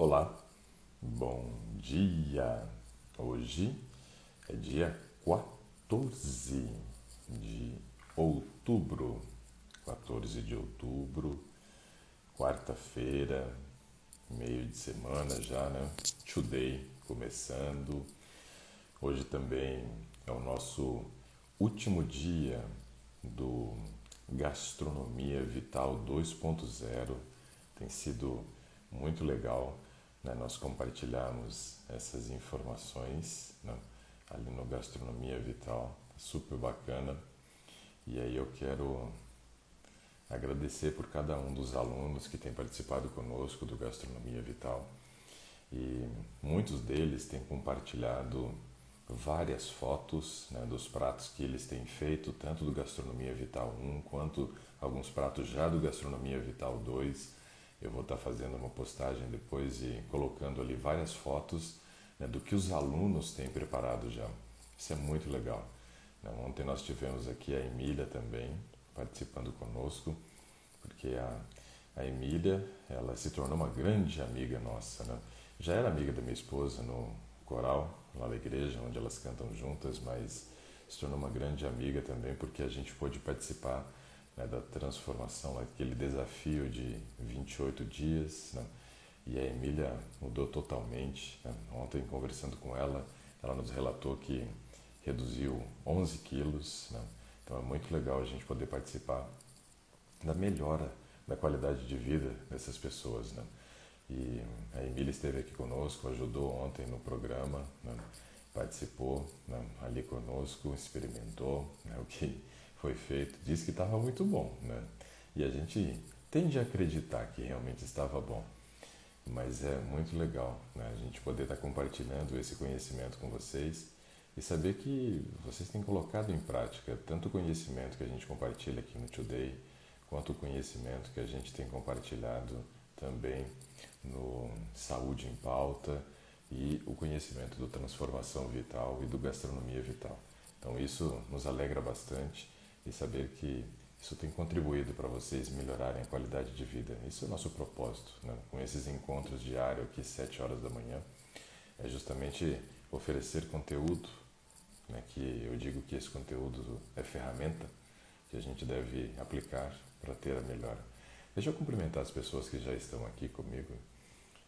Olá, bom dia! Hoje é dia 14 de outubro, 14 de outubro, quarta-feira, meio de semana já, né? Today começando. Hoje também é o nosso último dia do Gastronomia Vital 2.0. Tem sido muito legal, né? Nós compartilharmos essas informações, né? Ali no Gastronomia Vital, super bacana. E aí eu quero agradecer por cada um dos alunos que tem participado conosco do Gastronomia Vital. E muitos deles têm compartilhado várias fotos, né, dos pratos que eles têm feito, tanto do Gastronomia Vital 1 quanto alguns pratos já do Gastronomia Vital 2. Eu vou estar fazendo uma postagem depois e colocando ali várias fotos, né, do que os alunos têm preparado já. Isso é muito legal. Né? Ontem nós tivemos aqui a Emília também participando conosco, porque a Emília, ela se tornou uma grande amiga nossa, né? Já era amiga da minha esposa no coral, lá da igreja, onde elas cantam juntas, mas se tornou uma grande amiga também porque a gente pôde participar, né, da transformação, aquele desafio de 28 dias, né? E a Emília mudou totalmente, né? Ontem, conversando com ela nos relatou que reduziu 11 quilos, né? Então é muito legal a gente poder participar da melhora da qualidade de vida dessas pessoas, né? E a Emília esteve aqui conosco, ajudou ontem no programa, né? Participou, né, ali conosco, experimentou, né, o que foi feito, disse que estava muito bom, né? E a gente tende a acreditar que realmente estava bom, mas é muito legal, né, a gente poder estar compartilhando esse conhecimento com vocês e saber que vocês têm colocado em prática tanto o conhecimento que a gente compartilha aqui no Today, quanto o conhecimento que a gente tem compartilhado também no Saúde em Pauta e o conhecimento do Transformação Vital e do Gastronomia Vital. Então isso nos alegra bastante e saber que isso tem contribuído para vocês melhorarem a qualidade de vida. Isso é o nosso propósito, né? Com esses encontros diários aqui, 7 horas da manhã, é justamente oferecer conteúdo, né? Que eu digo que esse conteúdo é ferramenta que a gente deve aplicar para ter a melhora. Deixa eu cumprimentar as pessoas que já estão aqui comigo.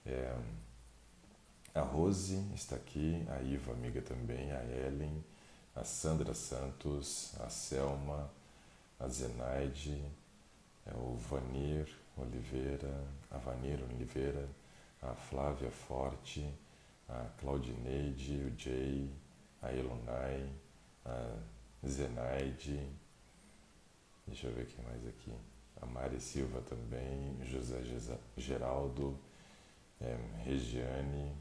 É, a Rose está aqui, a Iva, amiga também, a Ellen, a Sandra Santos, a Selma, a Zenaide, o Vanir Oliveira, a Vanir Oliveira, a Flávia Forte, a Claudineide, o Jay, a Elonai, a Zenaide, deixa eu ver quem mais aqui, a Mari Silva também, José Geraldo, Regiane,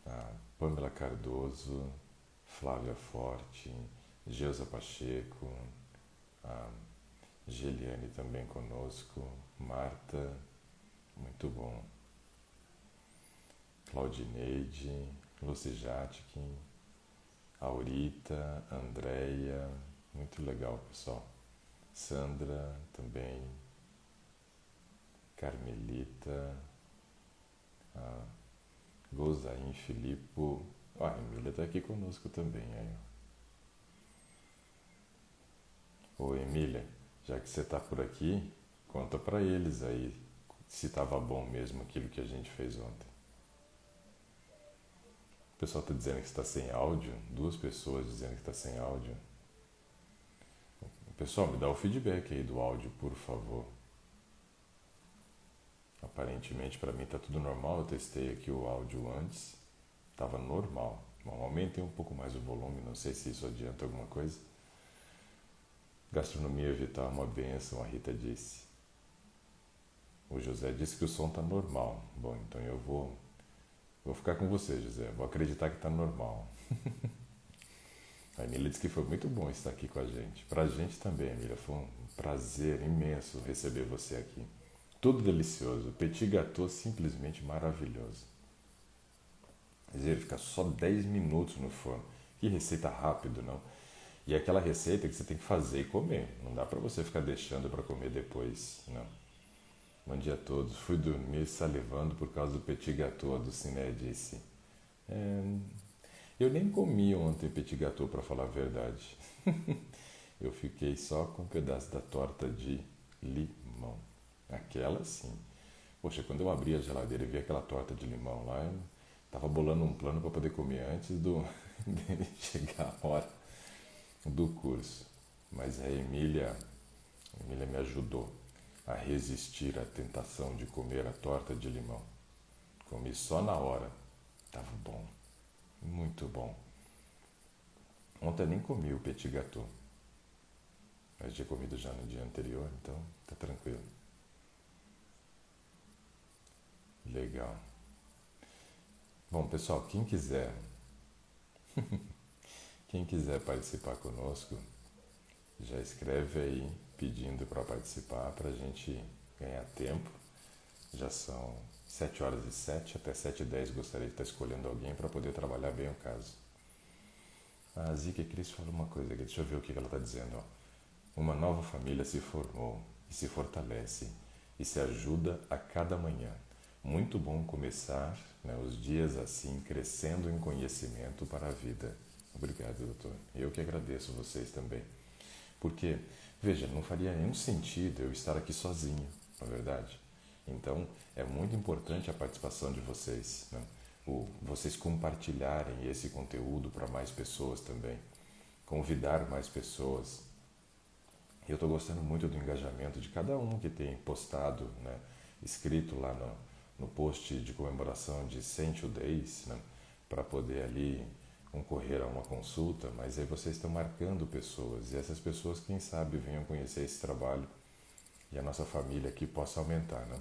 a Pamela Cardoso, Flávia Forte, Geusa Pacheco, a Geliane também conosco, Marta, muito bom, Claudineide, Lucy Jatkin, Aurita, Andréia, muito legal, pessoal. Sandra também, Carmelita, a Gozain Filippo, a Emília está aqui conosco também. Aí. Ô Emília, já que você está por aqui, conta para eles aí se estava bom mesmo aquilo que a gente fez ontem. O pessoal está dizendo que está sem áudio, 2 pessoas dizendo que está sem áudio. Pessoal, me dá o feedback aí do áudio, por favor. Aparentemente para mim está tudo normal, eu testei aqui o áudio antes, estava normal. Bom, aumentei um pouco mais o volume, não sei se isso adianta alguma coisa. Gastronomia Vital é uma benção, a Rita disse. O José disse que o som está normal. Bom, então eu vou ficar com você, José, vou acreditar que está normal. A Emília disse que foi muito bom estar aqui com a gente. Para a gente também, Emília, foi um prazer imenso receber você aqui. Tudo delicioso, petit gâteau simplesmente maravilhoso. Quer dizer, fica só 10 minutos no forno. Que receita rápido, não? E é aquela receita que você tem que fazer e comer. Não dá para você ficar deixando para comer depois, não. Bom dia a todos. Fui dormir salivando por causa do petit gâteau, do Ciné disse. É, eu nem comi ontem petit gâteau, para falar a verdade. Eu fiquei só com um pedaço da torta de limão. Aquela sim. Poxa, quando eu abri a geladeira e vi aquela torta de limão lá, eu tava bolando um plano para poder comer antes dele chegar a hora do curso. Mas a Emília me ajudou a resistir à tentação de comer a torta de limão. Comi só na hora. Tava bom, muito bom. Ontem eu nem comi o petit gâteau, mas tinha comido já no dia anterior, então tá tranquilo. Legal. Bom, pessoal, quem quiser participar conosco, já escreve aí pedindo para participar para a gente ganhar tempo. Já são 7h07, até 7h10 gostaria de estar escolhendo alguém para poder trabalhar bem o caso. A Zika Cris falou uma coisa aqui, deixa eu ver o que ela está dizendo. Ó. Uma nova família se formou e se fortalece e se ajuda a cada manhã. Muito bom começar, né, os dias assim, crescendo em conhecimento para a vida. Obrigado, doutor. Eu que agradeço vocês também. Porque, veja, não faria nenhum sentido eu estar aqui sozinho, na verdade. Então, é muito importante a participação de vocês, né? Vocês compartilharem esse conteúdo para mais pessoas também. Convidar mais pessoas. Eu estou gostando muito do engajamento de cada um que tem postado, né, escrito lá no post de comemoração de 100 Days, né, para poder ali concorrer a uma consulta, mas aí vocês estão marcando pessoas e essas pessoas, quem sabe, venham conhecer esse trabalho e a nossa família aqui possa aumentar, né?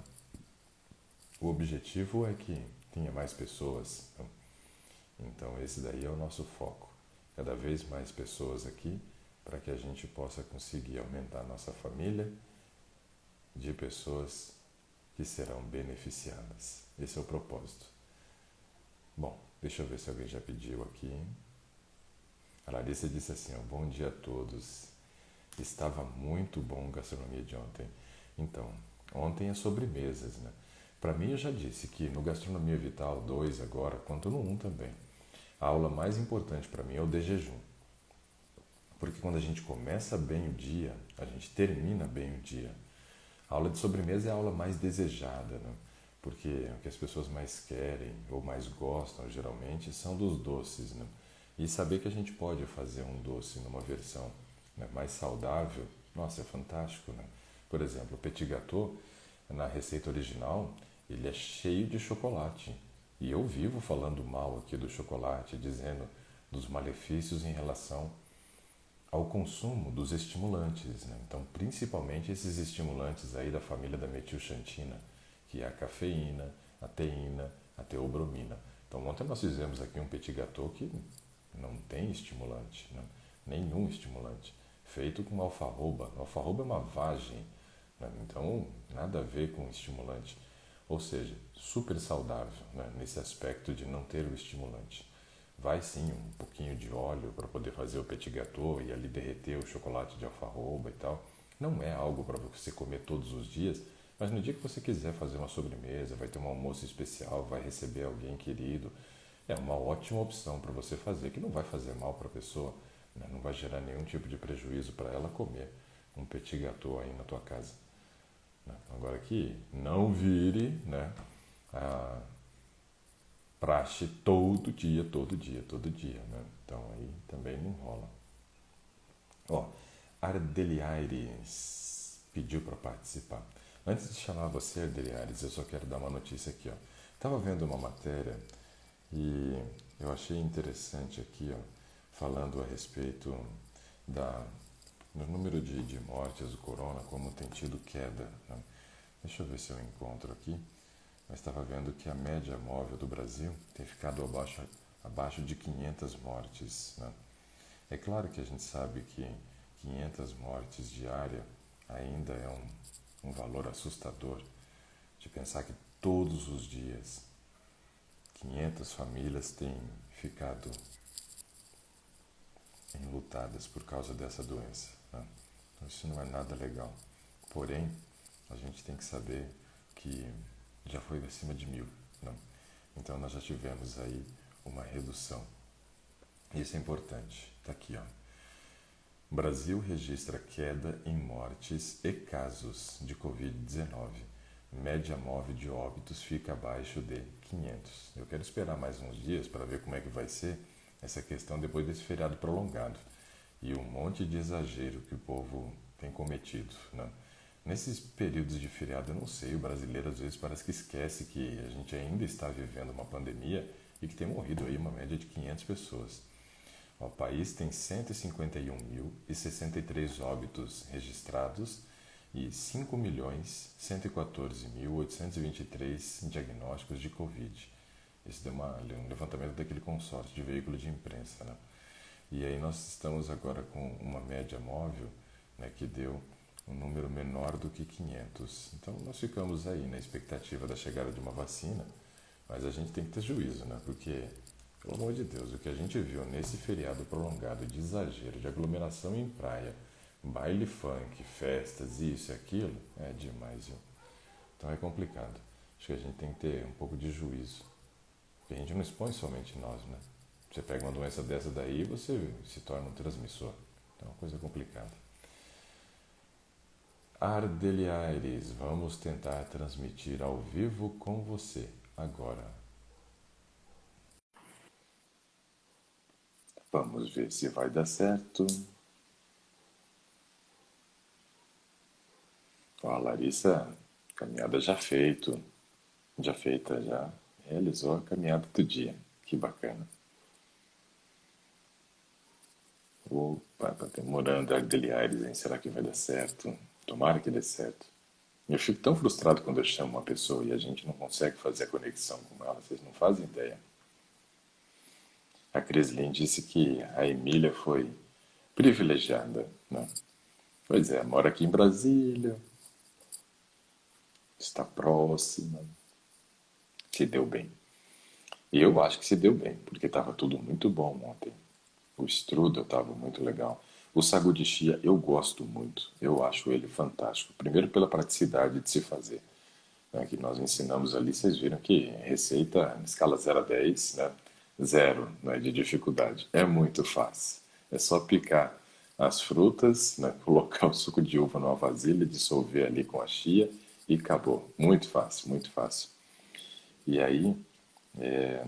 O objetivo é que tenha mais pessoas, né? Então esse daí é o nosso foco, cada vez mais pessoas aqui para que a gente possa conseguir aumentar a nossa família de pessoas que serão beneficiadas. Esse é o propósito. Bom, deixa eu ver se alguém já pediu aqui. A Larissa disse assim, ó, bom dia a todos. Estava muito bom a gastronomia de ontem. Então, ontem é sobremesas, né? Para mim, eu já disse que no Gastronomia Vital 2 agora, quanto no 1 também, a aula mais importante para mim é o de jejum. Porque quando a gente começa bem o dia, a gente termina bem o dia. A aula de sobremesa é a aula mais desejada, né? Porque o que as pessoas mais querem ou mais gostam, geralmente, são dos doces, né? E saber que a gente pode fazer um doce numa versão, né, mais saudável, nossa, é fantástico, né? Por exemplo, o petit gâteau, na receita original, ele é cheio de chocolate. E eu vivo falando mal aqui do chocolate, dizendo dos malefícios em relação ao consumo dos estimulantes, né? Então, principalmente esses estimulantes aí da família da metilxantina, que é a cafeína, a teína, a teobromina. Então, ontem nós fizemos aqui um petit gâteau que não tem estimulante, né? Nenhum estimulante, feito com alfarroba. Alfarroba é uma vagem, né? Então nada a ver com estimulante. Ou seja, super saudável, né, nesse aspecto de não ter o estimulante. Vai sim um pouquinho de óleo para poder fazer o petit gâteau e ali derreter o chocolate de alfarroba e tal. Não é algo para você comer todos os dias, mas no dia que você quiser fazer uma sobremesa, vai ter um almoço especial, vai receber alguém querido, é uma ótima opção para você fazer, que não vai fazer mal para a pessoa, né? Não vai gerar nenhum tipo de prejuízo para ela comer um petit gâteau aí na tua casa. Né? Agora que não vire, né, a praxe todo dia, todo dia, todo dia, né? Então aí também não rola. Ó, Ardeliaires pediu para participar. Antes de chamar você, Ardeliaires, eu só quero dar uma notícia aqui, ó. Estava vendo uma matéria e eu achei interessante aqui, ó, falando a respeito do número de mortes do corona, como tem tido queda, né? Deixa eu ver se eu encontro aqui. Mas estava vendo que a média móvel do Brasil tem ficado abaixo de 500 mortes, né? É claro que a gente sabe que 500 mortes diárias ainda é um valor assustador, de pensar que todos os dias 500 famílias têm ficado enlutadas por causa dessa doença, né? Então, isso não é nada legal. Porém, a gente tem que saber que já foi acima de 1.000, não? Então nós já tivemos aí uma redução. Isso é importante. Está aqui, ó. Brasil registra queda em mortes e casos de Covid-19. Média móvel de óbitos fica abaixo de 500. Eu quero esperar mais uns dias para ver como é que vai ser essa questão depois desse feriado prolongado. E um monte de exagero que o povo tem cometido, né? Nesses períodos de feriado, eu não sei, o brasileiro às vezes parece que esquece que a gente ainda está vivendo uma pandemia e que tem morrido aí uma média de 500 pessoas. O país tem 151.063 óbitos registrados e 5.114.823 diagnósticos de Covid. Esse deu um levantamento daquele consórcio de veículo de imprensa, né? E aí nós estamos agora com uma média móvel, né, que deu um número menor do que 500. Então nós ficamos aí na expectativa da chegada de uma vacina, mas a gente tem que ter juízo, né? Porque, pelo amor de Deus, o que a gente viu nesse feriado prolongado de exagero, de aglomeração em praia, baile funk, festas, isso e aquilo, é demais, viu? Então é complicado. Acho que a gente tem que ter um pouco de juízo. Porque a gente não expõe somente nós, né? Você pega uma doença dessa daí e você se torna um transmissor. Então é uma coisa complicada. Ardeli Aires, vamos tentar transmitir ao vivo com você agora. Vamos ver se vai dar certo. Ó, a Larissa, caminhada já feita, já realizou a caminhada do dia. Que bacana. Opa, tá demorando a Ardeli Aires, hein? Será que vai dar certo? Tomara que dê certo. Eu fico tão frustrado quando eu chamo uma pessoa e a gente não consegue fazer a conexão com ela, vocês não fazem ideia. A Crislin disse que a Emília foi privilegiada, né? Pois é, mora aqui em Brasília, está próxima, se deu bem. E eu acho que se deu bem, porque estava tudo muito bom ontem. O strudel estava muito legal. O sagu de chia eu gosto muito, eu acho ele fantástico. Primeiro pela praticidade de se fazer, né, que nós ensinamos ali, vocês viram que receita na escala 0 a 10, né? 0, né, de dificuldade. É muito fácil. É só picar as frutas, né, colocar o suco de uva numa vasilha, dissolver ali com a chia e acabou. Muito fácil, muito fácil. E aí,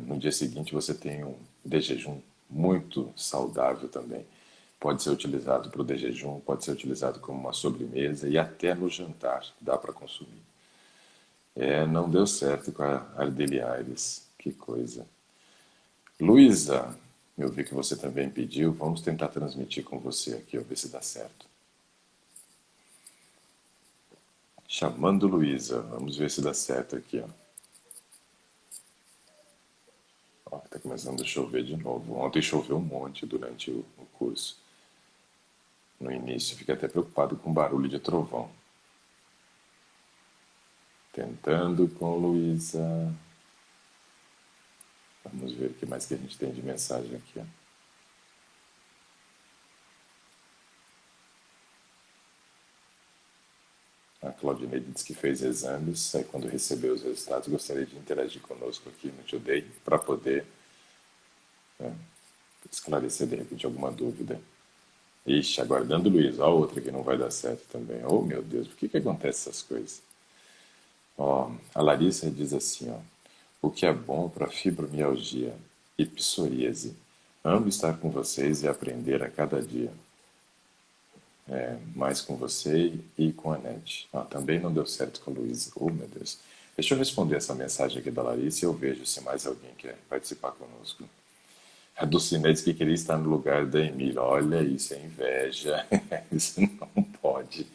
no dia seguinte você tem um de jejum muito saudável também. Pode ser utilizado para o de jejum, pode ser utilizado como uma sobremesa e até no jantar dá para consumir. Não deu certo com a Ardeli Aires. Que coisa. Luísa, eu vi que você também pediu. Vamos tentar transmitir com você aqui, ó, ver se dá certo. Chamando Luísa. Vamos ver se dá certo aqui, ó. Ó, tá começando a chover de novo. Ontem choveu um monte durante o curso. No início, fiquei até preocupado com o barulho de trovão. Tentando com Luísa. Vamos ver o que mais que a gente tem de mensagem aqui, ó. A Claudineide disse que fez exames, aí quando recebeu os resultados gostaria de interagir conosco aqui no Today para poder, né, esclarecer de repente alguma dúvida. Ixi, aguardando o Luiz, ó, a outra que não vai dar certo também. Oh, meu Deus, por que acontece essas coisas? Ó, a Larissa diz assim, ó, o que é bom para fibromialgia e psoríase. Amo estar com vocês e aprender a cada dia. Mais com você e com a Nete. Ah, também não deu certo com a Luísa. Oh, meu Deus. Deixa eu responder essa mensagem aqui da Larissa e eu vejo se mais alguém quer participar conosco. A Dulcinea disse que queria estar no lugar da Emília. Olha, isso é inveja. Isso não pode.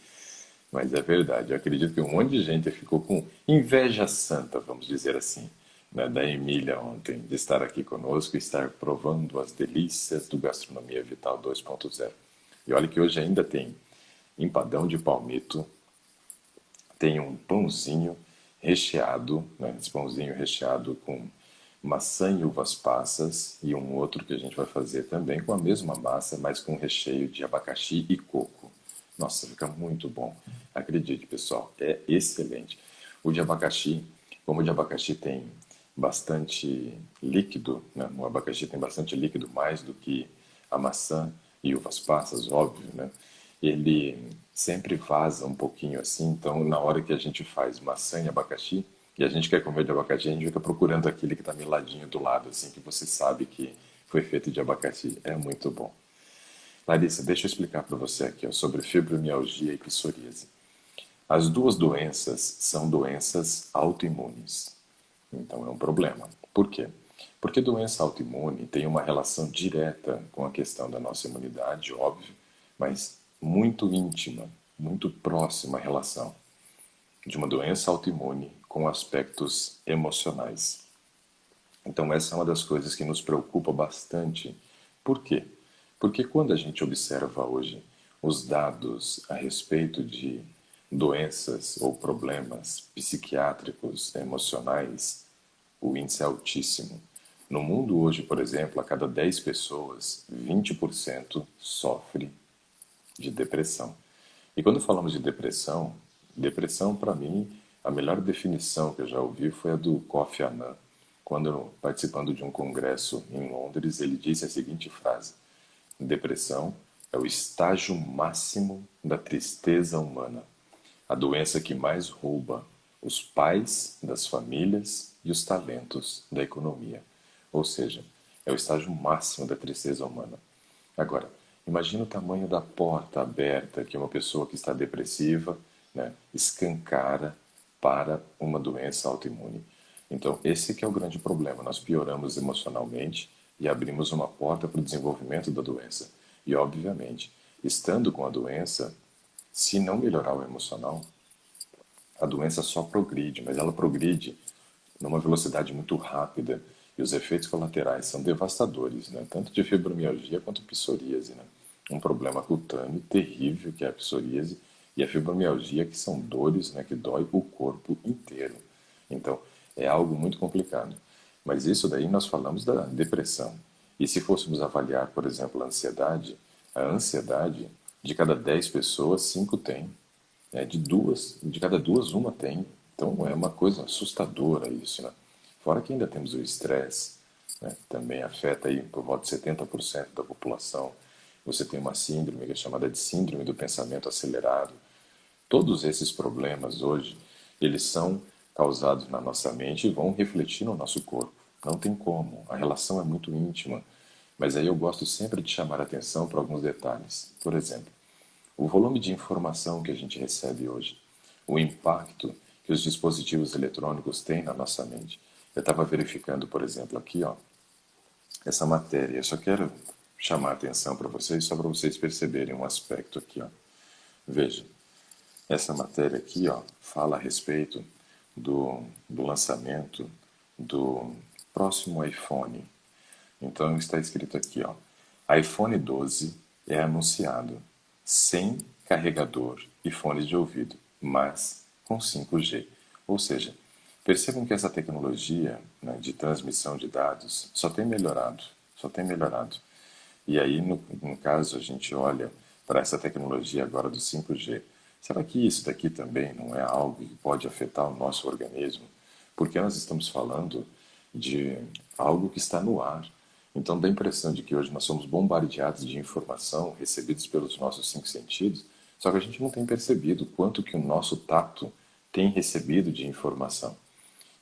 Mas é verdade. Eu acredito que um monte de gente ficou com inveja santa, vamos dizer assim, né, da Emília ontem, de estar aqui conosco e estar provando as delícias do Gastronomia Vital 2.0. E olha que hoje ainda tem empadão de palmito, tem um pãozinho recheado, né, esse pãozinho recheado com maçã e uvas passas, e um outro que a gente vai fazer também com a mesma massa, mas com recheio de abacaxi e coco. Nossa, fica muito bom. Acredite, pessoal, é excelente. O de abacaxi, como o de abacaxi tem bastante líquido, né? O abacaxi tem bastante líquido, mais do que a maçã e uvas passas, óbvio, né? Ele sempre vaza um pouquinho assim, então na hora que a gente faz maçã e abacaxi, e a gente quer comer de abacaxi, a gente fica procurando aquele que está meladinho do lado, assim, que você sabe que foi feito de abacaxi. É muito bom. Larissa, deixa eu explicar para você aqui ó, sobre fibromialgia e psoríase. As duas doenças são doenças autoimunes. Então é um problema. Por quê? Porque doença autoimune tem uma relação direta com a questão da nossa imunidade, óbvio, mas muito íntima, muito próxima a relação de uma doença autoimune com aspectos emocionais. Então essa é uma das coisas que nos preocupa bastante. Por quê? Porque quando a gente observa hoje os dados a respeito de doenças ou problemas psiquiátricos, emocionais, o índice é altíssimo. No mundo hoje, por exemplo, a cada 10 pessoas, 20% sofre de depressão. E quando falamos de depressão, depressão para mim, a melhor definição que eu já ouvi foi a do Kofi Annan. Quando participando de um congresso em Londres, ele disse a seguinte frase: depressão é o estágio máximo da tristeza humana, a doença que mais rouba os pais das famílias e os talentos da economia. Ou seja, é o estágio máximo da tristeza humana. Agora, imagina o tamanho da porta aberta que uma pessoa que está depressiva, né, escancara para uma doença autoimune. Então, esse que é o grande problema. Nós pioramos emocionalmente e abrimos uma porta para o desenvolvimento da doença. E, obviamente, estando com a doença, se não melhorar o emocional, a doença só progride, mas ela progride numa velocidade muito rápida e os efeitos colaterais são devastadores, né? Tanto de fibromialgia quanto psoríase, né? Um problema cutâneo terrível que é a psoríase e a fibromialgia, que são dores, né, que dói o corpo inteiro. Então, é algo muito complicado. Mas isso daí nós falamos da depressão. E se fôssemos avaliar, por exemplo, a ansiedade, de cada 10 pessoas, 5 têm. De cada duas, uma tem. Então é uma coisa assustadora isso, né? Fora que ainda temos o estresse, né? Também afeta aí por volta de 70% da população. Você tem uma síndrome que é chamada de síndrome do pensamento acelerado. Todos esses problemas hoje, eles são causados na nossa mente e vão refletir no nosso corpo. Não tem como, a relação é muito íntima. Mas aí eu gosto sempre de chamar a atenção para alguns detalhes. Por exemplo, o volume de informação que a gente recebe hoje, o impacto que os dispositivos eletrônicos têm na nossa mente. Eu estava verificando, por exemplo, aqui, ó, essa matéria. Eu só quero chamar a atenção para vocês, só para vocês perceberem um aspecto aqui, ó. Veja, essa matéria aqui, ó, fala a respeito do lançamento do próximo iPhone. Então está escrito aqui, ó, iPhone 12 é anunciado sem carregador e fones de ouvido, mas com 5G. Ou seja, percebam que essa tecnologia, né, de transmissão de dados só tem melhorado, só tem melhorado. E aí, no caso, a gente olha para essa tecnologia agora do 5G. Será que isso daqui também não é algo que pode afetar o nosso organismo? Porque nós estamos falando de algo que está no ar. Então dá a impressão de que hoje nós somos bombardeados de informação recebidos pelos nossos 5 sentidos, só que a gente não tem percebido quanto que o nosso tato tem recebido de informação.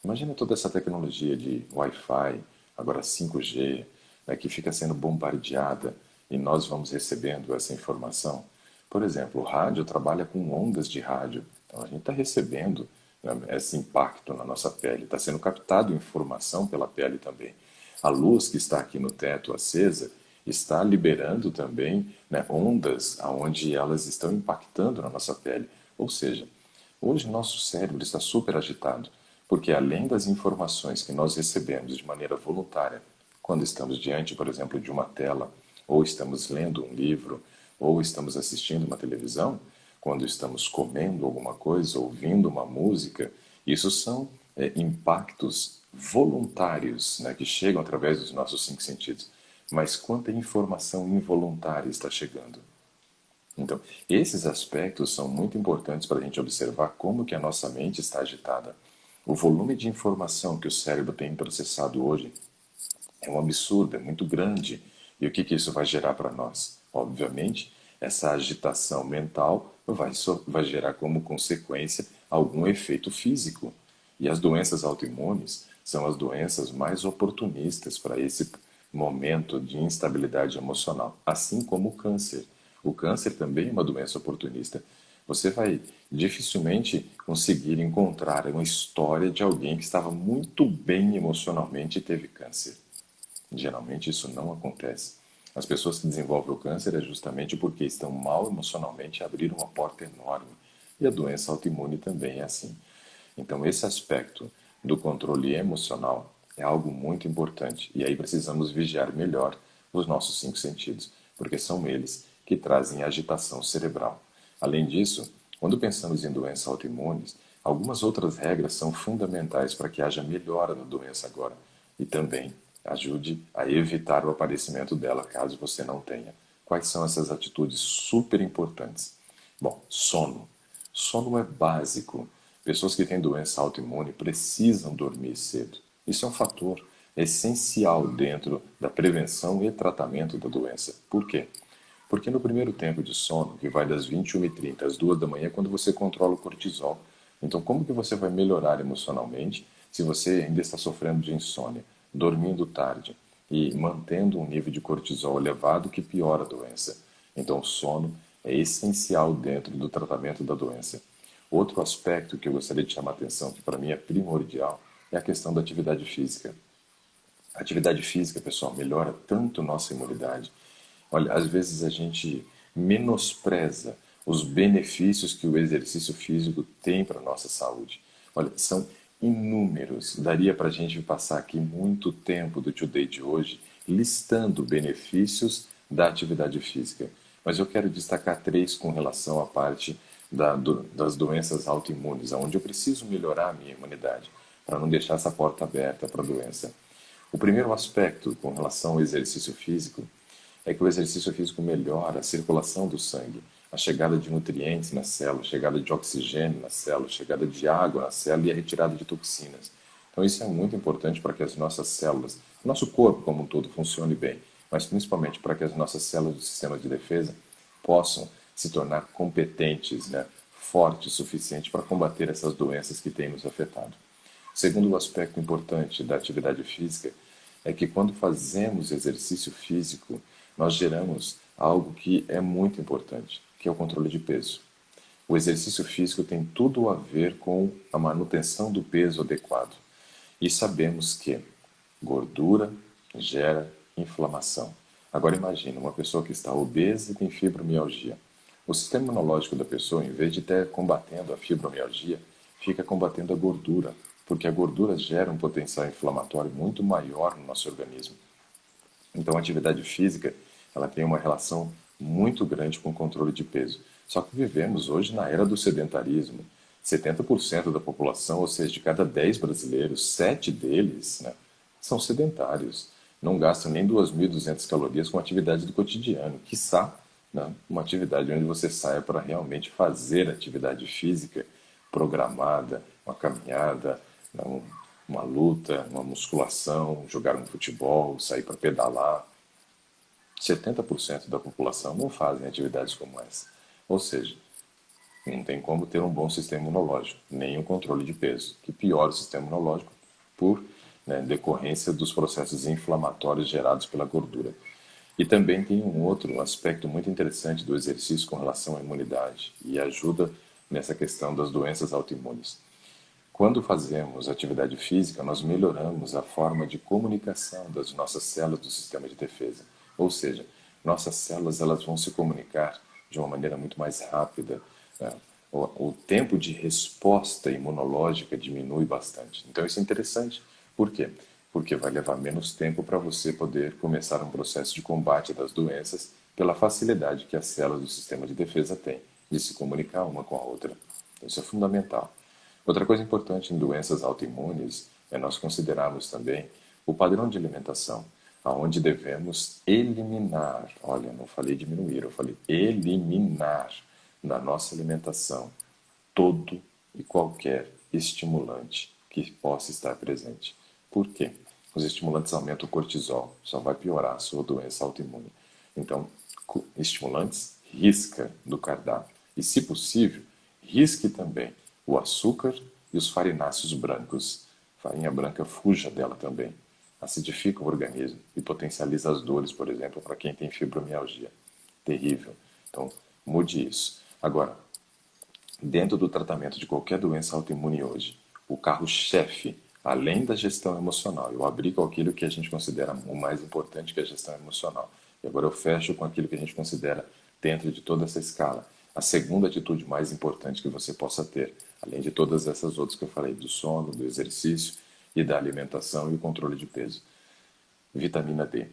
Imagina toda essa tecnologia de Wi-Fi, agora 5G, né, que fica sendo bombardeada e nós vamos recebendo essa informação. Por exemplo, o rádio trabalha com ondas de rádio, então a gente está recebendo, né, esse impacto na nossa pele, está sendo captado informação pela pele também. A luz que está aqui no teto acesa está liberando também, né, ondas onde elas estão impactando na nossa pele. Ou seja, hoje nosso cérebro está super agitado, porque além das informações que nós recebemos de maneira voluntária, quando estamos diante, por exemplo, de uma tela, ou estamos lendo um livro, ou estamos assistindo uma televisão, quando estamos comendo alguma coisa, ouvindo uma música, isso são impactos voluntários, né, que chegam através dos nossos 5 sentidos. Mas quanta informação involuntária está chegando? Então, esses aspectos são muito importantes para a gente observar como que a nossa mente está agitada. O volume de informação que o cérebro tem processado hoje é um absurdo, é muito grande. E o que, que isso vai gerar para nós? Obviamente, essa agitação mental vai gerar como consequência algum efeito físico. E as doenças autoimunes são as doenças mais oportunistas para esse momento de instabilidade emocional, assim como o câncer. O câncer também é uma doença oportunista. Você vai dificilmente conseguir encontrar uma história de alguém que estava muito bem emocionalmente e teve câncer. Geralmente isso não acontece. As pessoas que desenvolvem o câncer é justamente porque estão mal emocionalmente e abriram uma porta enorme. E a doença autoimune também é assim. Então, esse aspecto do controle emocional é algo muito importante. E aí precisamos vigiar melhor os nossos cinco sentidos, porque são eles que trazem agitação cerebral. Além disso, quando pensamos em doenças autoimunes, algumas outras regras são fundamentais para que haja melhora na doença agora e também ajude a evitar o aparecimento dela caso você não tenha. Quais são essas atitudes super importantes? Bom, sono. Sono é básico. Pessoas que têm doença autoimune precisam dormir cedo. Isso é um fator essencial dentro da prevenção e tratamento da doença. Por quê? Porque no primeiro tempo de sono, que vai das 21h30 às 2 da manhã, é quando você controla o cortisol. Então, como que você vai melhorar emocionalmente se você ainda está sofrendo de insônia, dormindo tarde e mantendo um nível de cortisol elevado que piora a doença? Então, o sono é essencial dentro do tratamento da doença. Outro aspecto que eu gostaria de chamar a atenção, que para mim é primordial, é a questão da atividade física. A atividade física, pessoal, melhora tanto nossa imunidade. Olha, às vezes a gente menospreza os benefícios que o exercício físico tem para a nossa saúde. Olha, são inúmeros. Daria para a gente passar aqui muito tempo do Today de hoje listando benefícios da atividade física. Mas eu quero destacar três com relação à parte das doenças autoimunes, onde eu preciso melhorar a minha imunidade, para não deixar essa porta aberta para a doença. O primeiro aspecto com relação ao exercício físico é que o exercício físico melhora a circulação do sangue, a chegada de nutrientes na célula, a chegada de oxigênio na célula, a chegada de água na célula e a retirada de toxinas. Então isso é muito importante para que as nossas células, o nosso corpo como um todo funcione bem, mas principalmente para que as nossas células do sistema de defesa possam se tornar competentes, né, fortes o suficiente para combater essas doenças que têm nos afetado. Segundo aspecto importante da atividade física é que quando fazemos exercício físico, nós geramos algo que é muito importante, que é o controle de peso. O exercício físico tem tudo a ver com a manutenção do peso adequado. E sabemos que gordura gera inflamação. Agora imagine uma pessoa que está obesa e tem fibromialgia. O sistema imunológico da pessoa, em vez de estar combatendo a fibromialgia, fica combatendo a gordura, porque a gordura gera um potencial inflamatório muito maior no nosso organismo. Então, a atividade física, ela tem uma relação muito grande com o controle de peso. Só que vivemos hoje na era do sedentarismo. 70% da população, ou seja, de cada 10 brasileiros, 7 deles, né, são sedentários. Não gastam nem 2.200 calorias com atividade do cotidiano, quiçá, né, uma atividade onde você saia para realmente fazer atividade física programada, uma caminhada, né, uma luta, uma musculação, jogar um futebol, sair para pedalar. 70% da população não fazem atividades como essa. Ou seja, não tem como ter um bom sistema imunológico, nem um controle de peso, que piora o sistema imunológico por, né, decorrência dos processos inflamatórios gerados pela gordura. E também tem um outro aspecto muito interessante do exercício com relação à imunidade e ajuda nessa questão das doenças autoimunes. Quando fazemos atividade física, nós melhoramos a forma de comunicação das nossas células do sistema de defesa. Ou seja, nossas células elas vão se comunicar de uma maneira muito mais rápida. Né? O tempo de resposta imunológica diminui bastante. Então isso é interessante. Por quê? Porque vai levar menos tempo para você poder começar um processo de combate das doenças pela facilidade que as células do sistema de defesa têm de se comunicar uma com a outra. Então, isso é fundamental. Outra coisa importante em doenças autoimunes é nós considerarmos também o padrão de alimentação. aonde devemos eliminar, olha, não falei diminuir, eu falei eliminar da nossa alimentação todo e qualquer estimulante que possa estar presente. Por quê? Os estimulantes aumentam o cortisol, só vai piorar a sua doença autoimune. Então, estimulantes, risca do cardápio. E, se possível, risque também o açúcar e os farináceos brancos. Farinha branca, fuja dela também. Acidifica o organismo e potencializa as dores, por exemplo, para quem tem fibromialgia. Terrível. Então, mude isso. Agora, dentro do tratamento de qualquer doença autoimune hoje, o carro-chefe, além da gestão emocional, eu abri com aquilo que a gente considera o mais importante, que é a gestão emocional. E agora eu fecho com aquilo que a gente considera, dentro de toda essa escala, a segunda atitude mais importante que você possa ter, além de todas essas outras que eu falei, do sono, do exercício e da alimentação e o controle de peso. Vitamina D.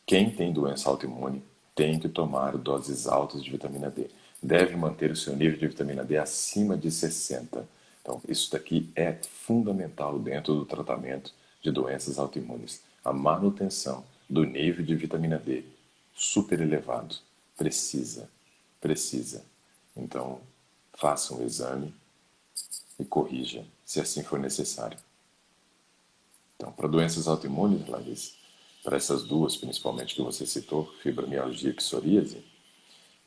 Quem tem doença autoimune tem que tomar doses altas de vitamina D. Deve manter o seu nível de vitamina D acima de 60. Então, isso daqui é fundamental dentro do tratamento de doenças autoimunes. A manutenção do nível de vitamina D super elevado. Precisa, precisa. Então, faça um exame e corrija, se assim for necessário. Então, para doenças autoimunes, Larissa, para essas duas principalmente que você citou, fibromialgia e psoríase,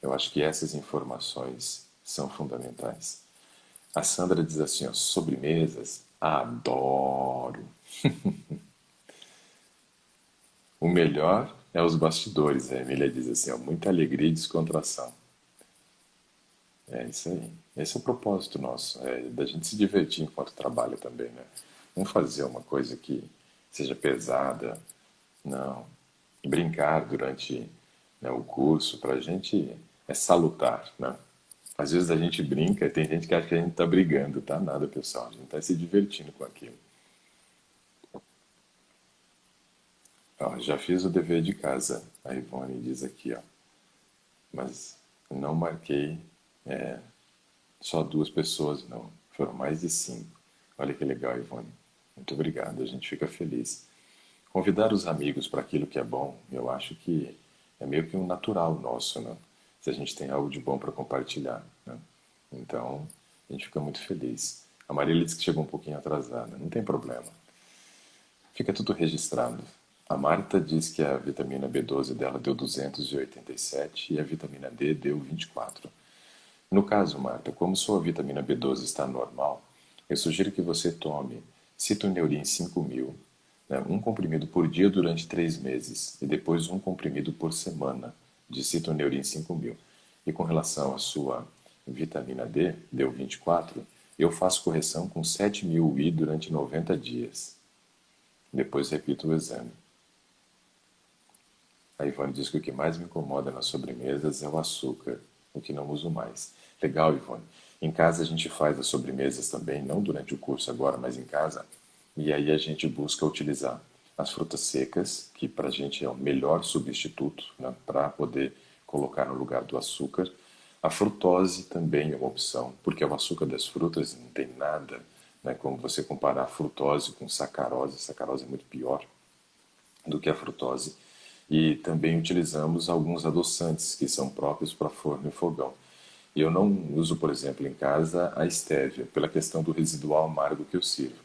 eu acho que essas informações são fundamentais. A Sandra diz assim, ó, sobremesas, adoro. O melhor é os bastidores, a Emília diz assim, ó, muita alegria e descontração. É isso aí. Esse é o propósito nosso, é da gente se divertir enquanto trabalha também, né? Não fazer uma coisa que seja pesada, não. Brincar durante, né, o curso, para a gente é salutar, né? Às vezes a gente brinca e tem gente que acha que a gente está brigando, tá? Nada, pessoal. A gente está se divertindo com aquilo. Ó, já fiz o dever de casa, a Ivone diz aqui, ó. Mas não marquei só duas pessoas, não. Foram mais de 5. Olha que legal, Ivone. Muito obrigado, a gente fica feliz. Convidar os amigos para aquilo que é bom, eu acho que é meio que um natural nosso, né? Se a gente tem algo de bom para compartilhar, né? Então, a gente fica muito feliz. A Marília disse que chegou um pouquinho atrasada, não tem problema. Fica tudo registrado. A Marta diz que a vitamina B12 dela deu 287 e a vitamina D deu 24. No caso, Marta, como sua vitamina B12 está normal, eu sugiro que você tome Citoneurin 5000, né, um comprimido por dia durante 3 meses e depois um comprimido por semana de Citoneurin 5000. E com relação à sua vitamina D, deu 24, eu faço correção com 7000 UI durante 90 dias. Depois repito o exame. A Ivone diz que o que mais me incomoda nas sobremesas é o açúcar, o que não uso mais. Legal, Ivone. Em casa a gente faz as sobremesas também, não durante o curso agora, mas em casa. E aí a gente busca utilizar as frutas secas, que para a gente é o melhor substituto, né, para poder colocar no lugar do açúcar. A frutose também é uma opção, porque o açúcar das frutas não tem nada, né, como você comparar a frutose com sacarose. A sacarose é muito pior do que a frutose. E também utilizamos alguns adoçantes que são próprios para forno e fogão. E eu não uso, por exemplo, em casa a estévia, pela questão do residual amargo que eu sirvo.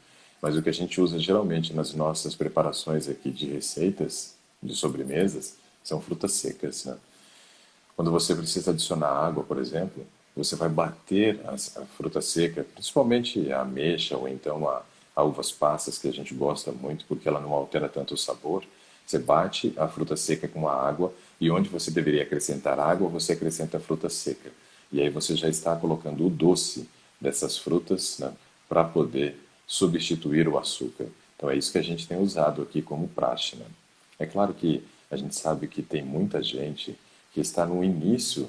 Mas o que a gente usa geralmente nas nossas preparações aqui de receitas, de sobremesas, são frutas secas, né? Quando você precisa adicionar água, por exemplo, você vai bater a fruta seca, principalmente a ameixa ou então a uvas passas, que a gente gosta muito porque ela não altera tanto o sabor. Você bate a fruta seca com a água e onde você deveria acrescentar água, você acrescenta a fruta seca. E aí você já está colocando o doce dessas frutas, né, para poder substituir o açúcar. Então é isso que a gente tem usado aqui como praxe, né? É claro que a gente sabe que tem muita gente que está no início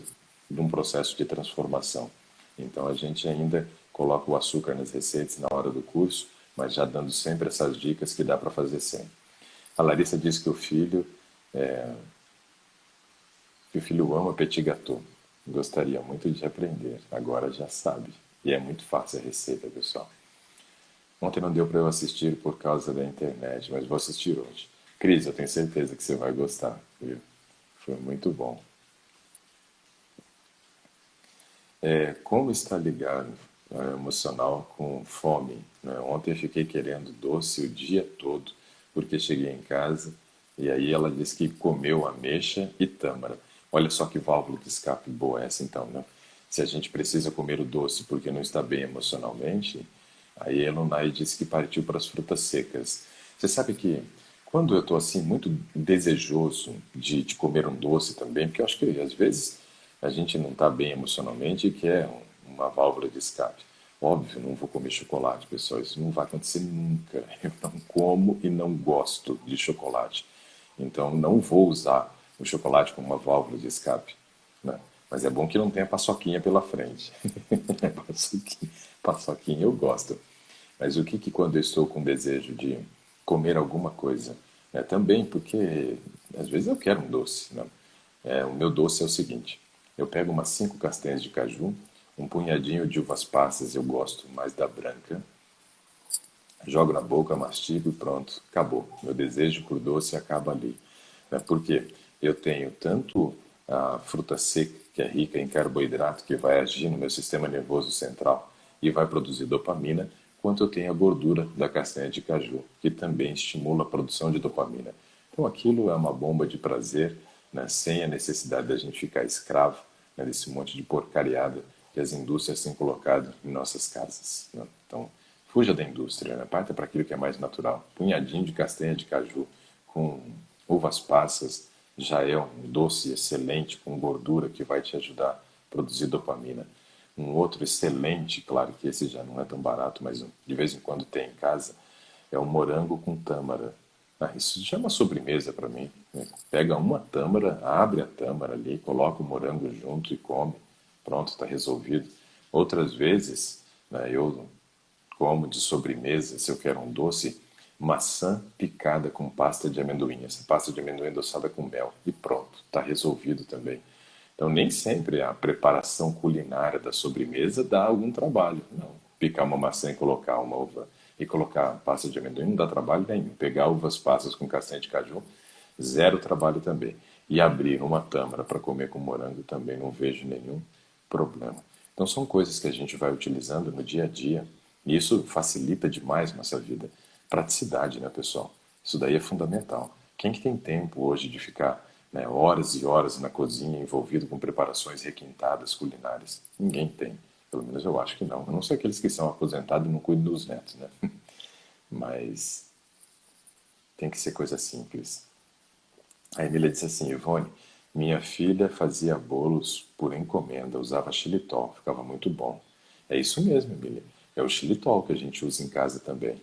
de um processo de transformação. Então a gente ainda coloca o açúcar nas receitas na hora do curso, mas já dando sempre essas dicas que dá para fazer sem. A Larissa disse que o filho ama petit gâteau. Gostaria muito de aprender. Agora já sabe. E é muito fácil a receita, pessoal. Ontem não deu para eu assistir por causa da internet, mas vou assistir hoje. Cris, eu tenho certeza que você vai gostar, viu? Foi muito bom. Como está ligado, emocional com fome, né? Ontem eu fiquei querendo doce o dia todo, porque cheguei em casa e aí ela disse que comeu ameixa e tâmara. Olha só que válvula de escape boa essa então, né? Se a gente precisa comer o doce porque não está bem emocionalmente, aí a Elunai disse que partiu para as frutas secas. Você sabe que quando eu estou assim muito desejoso de comer um doce também, porque eu acho que às vezes a gente não está bem emocionalmente e quer uma válvula de escape. Óbvio, não vou comer chocolate, pessoal, isso não vai acontecer nunca. Eu não como e não gosto de chocolate. Então, não vou usar o chocolate como uma válvula de escape, né? Mas é bom que não tenha paçoquinha pela frente. paçoquinha, paçoquinha eu gosto. Mas o que que quando eu estou com desejo de comer alguma coisa? É também porque às vezes eu quero um doce, né? O meu doce é o seguinte: eu pego umas 5 castanhas de caju, um punhadinho de uvas passas, eu gosto mais da branca, jogo na boca, mastigo e pronto, acabou. Meu desejo por doce acaba ali. Né? Porque eu tenho tanto a fruta seca, que é rica em carboidrato, que vai agir no meu sistema nervoso central e vai produzir dopamina, quanto eu tenho a gordura da castanha de caju, que também estimula a produção de dopamina. Então aquilo é uma bomba de prazer, né? Sem a necessidade da gente ficar escravo, né? Desse monte de porcariada que as indústrias têm colocado em nossas casas. Né? Então, fuja da indústria, né? Parta para aquilo que é mais natural. Punhadinho de castanha de caju com uvas passas já é um doce excelente com gordura que vai te ajudar a produzir dopamina. Um outro excelente, claro que esse já não é tão barato, mas de vez em quando tem em casa, é o morango com tâmara. Ah, isso já é uma sobremesa para mim, né? Pega uma tâmara, abre a tâmara ali, coloca o morango junto e come. Pronto, está resolvido. Outras vezes, né, eu como de sobremesa, se eu quero um doce, maçã picada com pasta de amendoim. Essa pasta de amendoim adoçada com mel. E pronto, está resolvido também. Então, nem sempre a preparação culinária da sobremesa dá algum trabalho. Não. Picar uma maçã e colocar uma uva e colocar pasta de amendoim não dá trabalho nenhum. Pegar uvas passas com castanha de caju, zero trabalho também. E abrir uma tâmara para comer com morango também não vejo nenhum problema. Então são coisas que a gente vai utilizando no dia a dia e isso facilita demais nossa vida. Praticidade, né, pessoal? Isso daí é fundamental. Quem que tem tempo hoje de ficar, né, horas e horas na cozinha envolvido com preparações requintadas culinárias? Ninguém tem. Pelo menos eu acho que não. A não ser aqueles que são aposentados e não cuidam dos netos, né? Mas tem que ser coisa simples. A Emília disse assim: Ivone, minha filha fazia bolos por encomenda, usava xilitol, ficava muito bom. É isso mesmo, Emília. É o xilitol que a gente usa em casa também,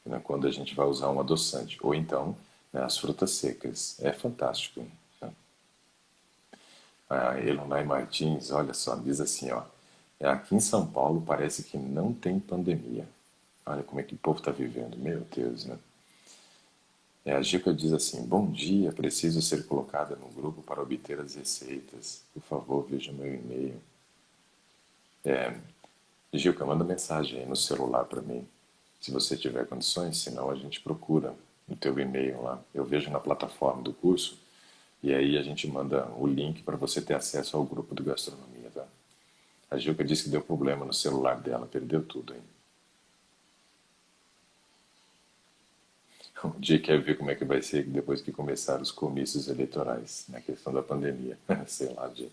né, quando a gente vai usar um adoçante. Ou então, né, as frutas secas. É fantástico. Né? A Elonai Martins, olha só, diz assim, ó. Aqui em São Paulo parece que não tem pandemia. Olha como é que o povo está vivendo. Meu Deus, né? A Gica diz assim: Bom dia, preciso ser colocada no grupo para obter as receitas. Por favor, veja meu e-mail. Gilca, manda mensagem aí no celular para mim, se você tiver condições, senão a gente procura o teu e-mail lá. Eu vejo na plataforma do curso e aí a gente manda o link para você ter acesso ao grupo do Gastronomia, tá? A Gilca disse que deu problema no celular dela, perdeu tudo, hein? Um dia quer ver como é que vai ser depois que começar os comícios eleitorais, na questão da pandemia. Sei lá, dia.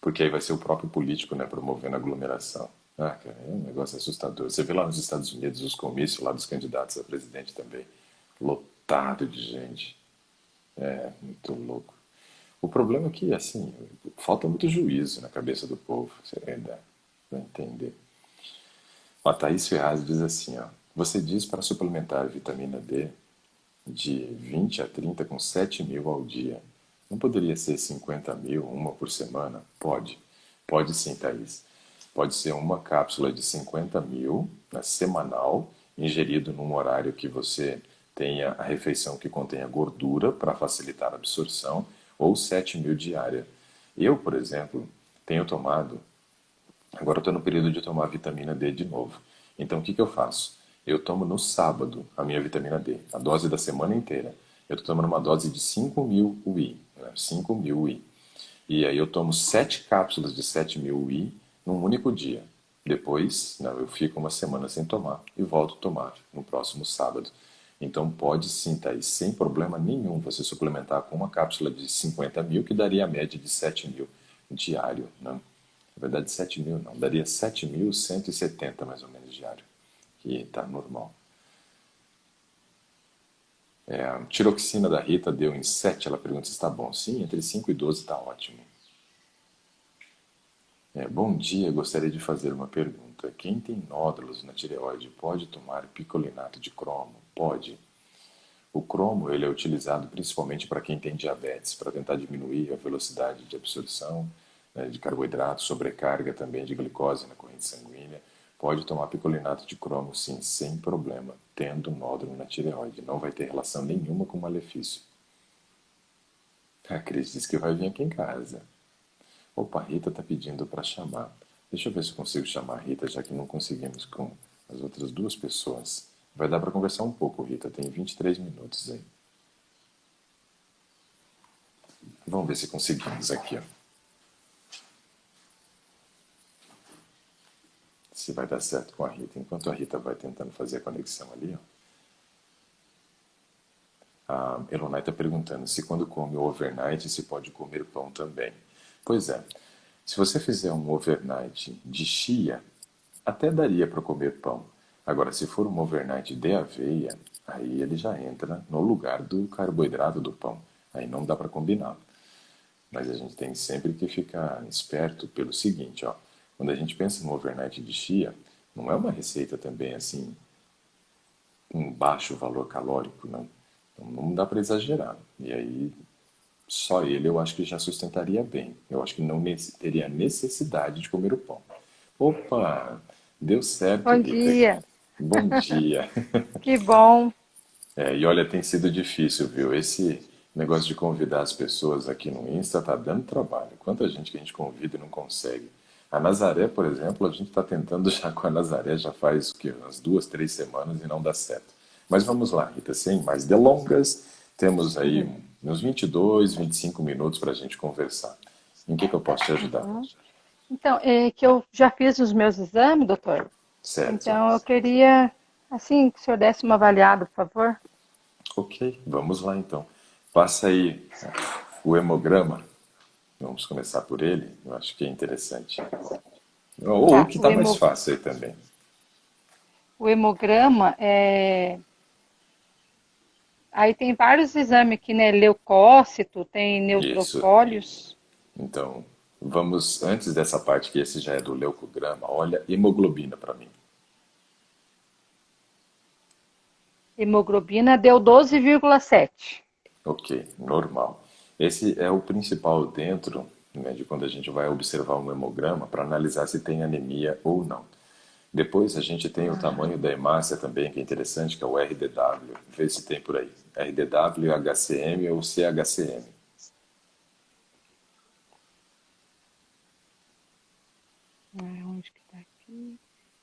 Porque aí vai ser o próprio político, né, promovendo aglomeração. Ah, cara, é um negócio assustador. Você vê lá nos Estados Unidos os comícios lá dos candidatos a presidente também. Lotado de gente. É, muito louco. O problema é que, assim, falta muito juízo na cabeça do povo. Você vai entender. A Thaís Ferraz diz assim, ó. Você diz para suplementar vitamina D de 20 a 30 com 7 mil ao dia. Não poderia ser 50 mil, uma por semana? Pode. Pode sim, Thaís. Pode ser uma cápsula de 50 mil, né, semanal, ingerido num horário que você tenha a refeição que contenha gordura para facilitar a absorção, ou 7 mil diária. Eu, por exemplo, tenho tomado. Agora eu estou no período de tomar vitamina D de novo. Então o que que eu faço? Eu tomo no sábado a minha vitamina D, a dose da semana inteira. Eu estou tomando uma dose de 5.000 UI, né? 5.000 UI. E aí eu tomo 7 cápsulas de 7.000 UI num único dia. Depois, não, eu fico uma semana sem tomar e volto a tomar no próximo sábado. Então pode sim, Thaís, sem problema nenhum, você suplementar com uma cápsula de 50.000, que daria a média de 7.000 diário, né? Na verdade, 7.000 não, daria 7.170 mais ou menos diário, que está normal. A tiroxina da Rita deu em 7, ela pergunta se está bom. Sim, entre 5 e 12 está ótimo. Bom dia, gostaria de fazer uma pergunta. Quem tem nódulos na tireoide pode tomar picolinato de cromo? Pode. O cromo ele é utilizado principalmente para quem tem diabetes, para tentar diminuir a velocidade de absorção, né, de carboidrato, sobrecarga também de glicose na corrente sanguínea. Pode tomar picolinato de cromo, sim, sem problema, tendo nódulo na tireoide. Não vai ter relação nenhuma com malefício. A Cris diz que vai vir aqui em casa. Opa, a Rita está pedindo para chamar. Deixa eu ver se eu consigo chamar a Rita, já que não conseguimos com as outras duas pessoas. Vai dar para conversar um pouco, Rita. Tem 23 minutos aí. Vamos ver se conseguimos aqui, ó. Se vai dar certo com a Rita. Enquanto a Rita vai tentando fazer a conexão ali, ó. A Elonai está perguntando se quando come o overnight se pode comer pão também. Pois é. Se você fizer um overnight de chia, até daria para comer pão. Agora, se for um overnight de aveia, aí ele já entra no lugar do carboidrato do pão. Aí não dá para combinar. Mas a gente tem sempre que ficar esperto pelo seguinte, ó. Quando a gente pensa no overnight de chia, não é uma receita também assim, um baixo valor calórico, não. Então não dá para exagerar. E aí, só ele eu acho que já sustentaria bem. Eu acho que não teria necessidade de comer o pão. Opa, deu certo, Bom Rita. dia, Bom dia. que bom. E olha, tem sido difícil, viu? Esse negócio de convidar as pessoas aqui no Insta tá dando trabalho. Quanta gente que a gente convida e não consegue. A Nazaré, por exemplo, a gente está tentando já com a Nazaré já faz o quê? Umas 2, 3 semanas e não dá certo. Mas vamos lá, Rita, sem mais delongas, temos aí uns 22, 25 minutos para a gente conversar. Em que eu posso te ajudar? Uhum. Então, é que eu já fiz os meus exames, doutor. Certo. Então, eu queria, assim, que o senhor desse uma avaliada, por favor. Ok, vamos lá então. Passa aí o hemograma. Vamos começar por ele. Eu acho que é interessante. Ou o Tá, que está mais fácil aí também. o hemograma é. Aí tem vários exames aqui, né? Leucócito, tem Isso. neutrofólios. Então, vamos, antes dessa parte que esse já é do leucograma, olha hemoglobina para mim. Hemoglobina deu 12,7. Ok, normal. Esse é o principal dentro, né, de quando a gente vai observar um hemograma para analisar se tem anemia ou não. Depois a gente tem o tamanho da hemácia também, que é interessante, que é o RDW. Vê se tem por aí. RDW, HCM ou CHCM. Onde que tá aqui?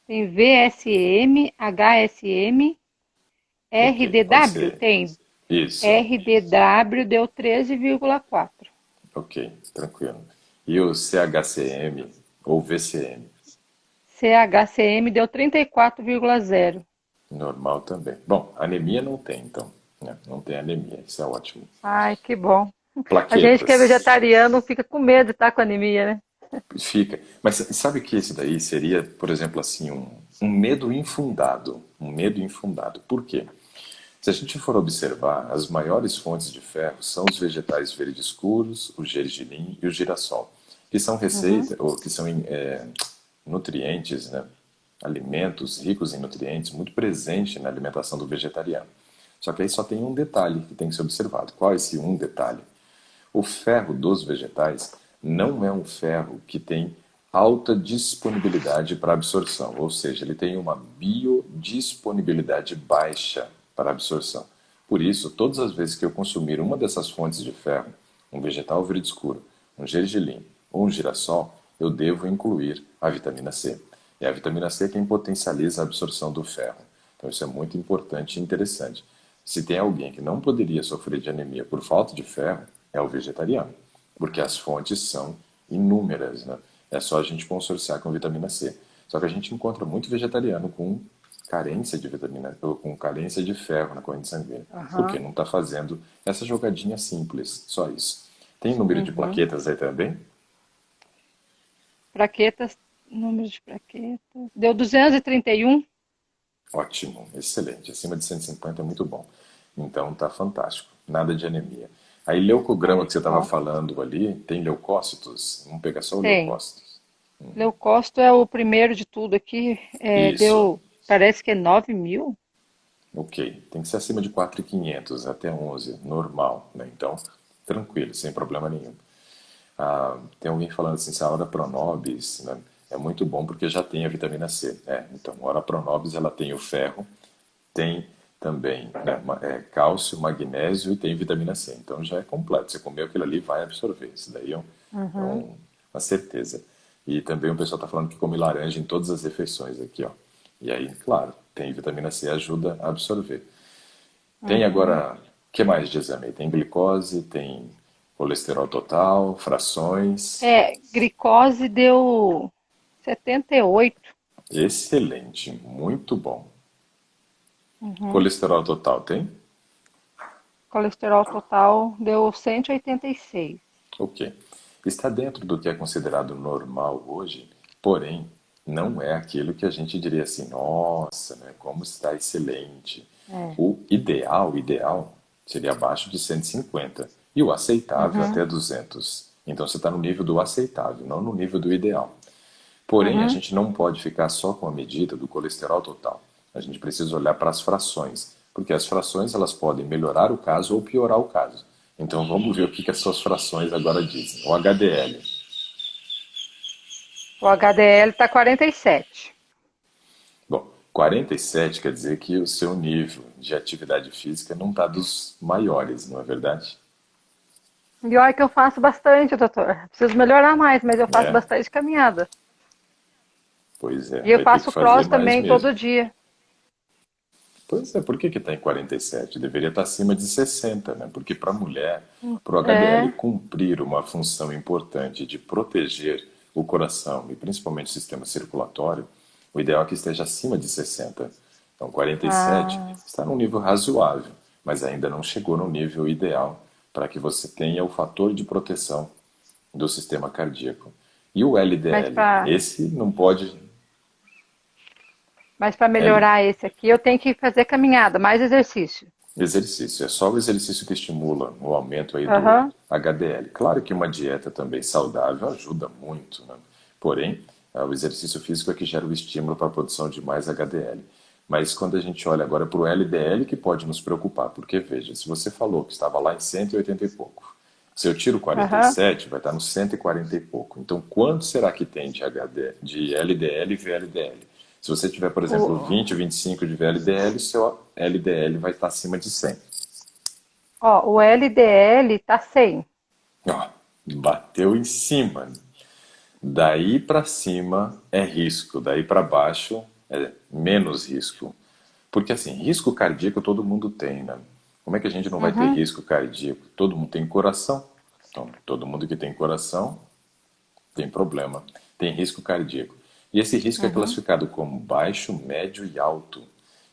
Tem VSM, HSM, Ok, pode RDW? ser. Tem. Isso. RDW deu 13,4. Ok, tranquilo. E o CHCM ou VCM? CHCM deu 34,0. Normal também. Bom, anemia não tem, então. Né? Não tem anemia, isso é ótimo. Ai, que bom. A gente que é Plaquetas. vegetariano fica com medo de estar com anemia, né? Fica. Mas sabe que esse daí seria, por exemplo, assim, um medo infundado. Um medo infundado. Por quê? Se a gente for observar, as maiores fontes de ferro são os vegetais verdes escuros, o gergelim e o girassol, que são Uhum. receita, ou que são nutrientes, né? Alimentos ricos em nutrientes, muito presentes na alimentação do vegetariano. Só que aí só tem um detalhe que tem que ser observado. Qual é esse um detalhe? O ferro dos vegetais não é um ferro que tem alta disponibilidade para absorção, ou seja, ele tem uma biodisponibilidade baixa para absorção. Por isso, todas as vezes que eu consumir uma dessas fontes de ferro, um vegetal verde escuro, um gergelim ou um girassol, eu devo incluir a vitamina C. E a vitamina C é quem potencializa a absorção do ferro. Então isso é muito importante e interessante. Se tem alguém que não poderia sofrer de anemia por falta de ferro, é o vegetariano, porque as fontes são inúmeras, né? É só a gente consorciar com vitamina C. Só que a gente encontra muito vegetariano com carência de vitamina, ou com carência de ferro na corrente sanguínea, porque Aham. não está fazendo essa jogadinha simples, só isso. Tem número de Uhum. plaquetas aí também? Plaquetas, número de plaquetas. Deu 231. Ótimo, excelente. Acima de 150 é muito bom. Então tá fantástico. Nada de anemia. Aí leucograma Ai, que você que estava bom. falando ali, tem leucócitos? Vamos pegar só o Tem. leucócitos. Leucócito é o primeiro de tudo aqui. Isso. Deu, parece que é 9.000. Ok. Tem que ser acima de 4.500 até 11, normal, né? Então, tranquilo, sem problema nenhum. Ah, tem alguém falando assim, se a Ora Pronobis, né, é muito bom porque já tem a vitamina C. Então, a Ora Pronobis ela tem o ferro, tem também, né, cálcio, magnésio e tem vitamina C. Então já é completo. Você comeu aquilo ali, vai absorver. Isso daí Uhum. uma certeza. E também o pessoal está falando que come laranja em todas as refeições aqui, ó. E aí, claro, tem vitamina C, ajuda a absorver. Tem Uhum. agora, o que mais de exame? Tem glicose, tem colesterol total, frações. Glicose deu 78. Excelente, muito bom. Uhum. Colesterol total tem? Colesterol total deu 186. Ok. Está dentro do que é considerado normal hoje, porém, não é aquilo que a gente diria assim, nossa, né, como está excelente. É. O ideal seria abaixo de 150 e o aceitável Uhum. até 200. Então você está no nível do aceitável, não no nível do ideal. Porém, a Uhum. gente não pode ficar só com a medida do colesterol total. A gente precisa olhar para as frações, porque as frações elas podem melhorar o caso ou piorar o caso. Então vamos ver o que as suas frações agora dizem. O HDL. O HDL está 47. Bom, 47 quer dizer que o seu nível de atividade física não está dos maiores, não é verdade? E olha que eu faço bastante, doutor. Preciso melhorar mais, mas eu faço É, bastante caminhada. pois é, E eu vai ter que faço fazer cross mais também mesmo. todo dia. Pois é, por que está em 47? Deveria estar acima de 60, né? Porque para a mulher, para o HDL É. cumprir uma função importante de proteger o coração e principalmente o sistema circulatório, o ideal é que esteja acima de 60. Então, 47 Ah, está num nível razoável, mas ainda não chegou no nível ideal para que você tenha o fator de proteção do sistema cardíaco. E o mas LDL? para Esse não pode. mas para L, melhorar esse aqui, eu tenho que fazer caminhada, mais exercício. Exercício, é só o exercício que estimula o aumento aí do Aham. HDL. Claro que uma dieta também saudável ajuda muito, né? Porém, o exercício físico é que gera o estímulo para a produção de mais HDL. Mas quando a gente olha agora para o LDL, que pode nos preocupar, porque veja, se você falou que estava lá em 180 e pouco, se eu tiro Aham. 47, vai estar no 140 e pouco. Então, quanto será que tem de de LDL e VLDL? Se você tiver, por exemplo, O, 20, 25 de VLDL, seu LDL vai estar acima de 100. o LDL tá 100. Ó, bateu em cima. Daí para cima é risco, daí para baixo é menos risco. Porque assim, risco cardíaco todo mundo tem, né? Como é que a gente não vai ter Uhum. risco cardíaco? Todo mundo tem coração. Então, todo mundo que tem coração tem problema, tem risco cardíaco. E esse risco é Uhum. classificado como baixo, médio e alto.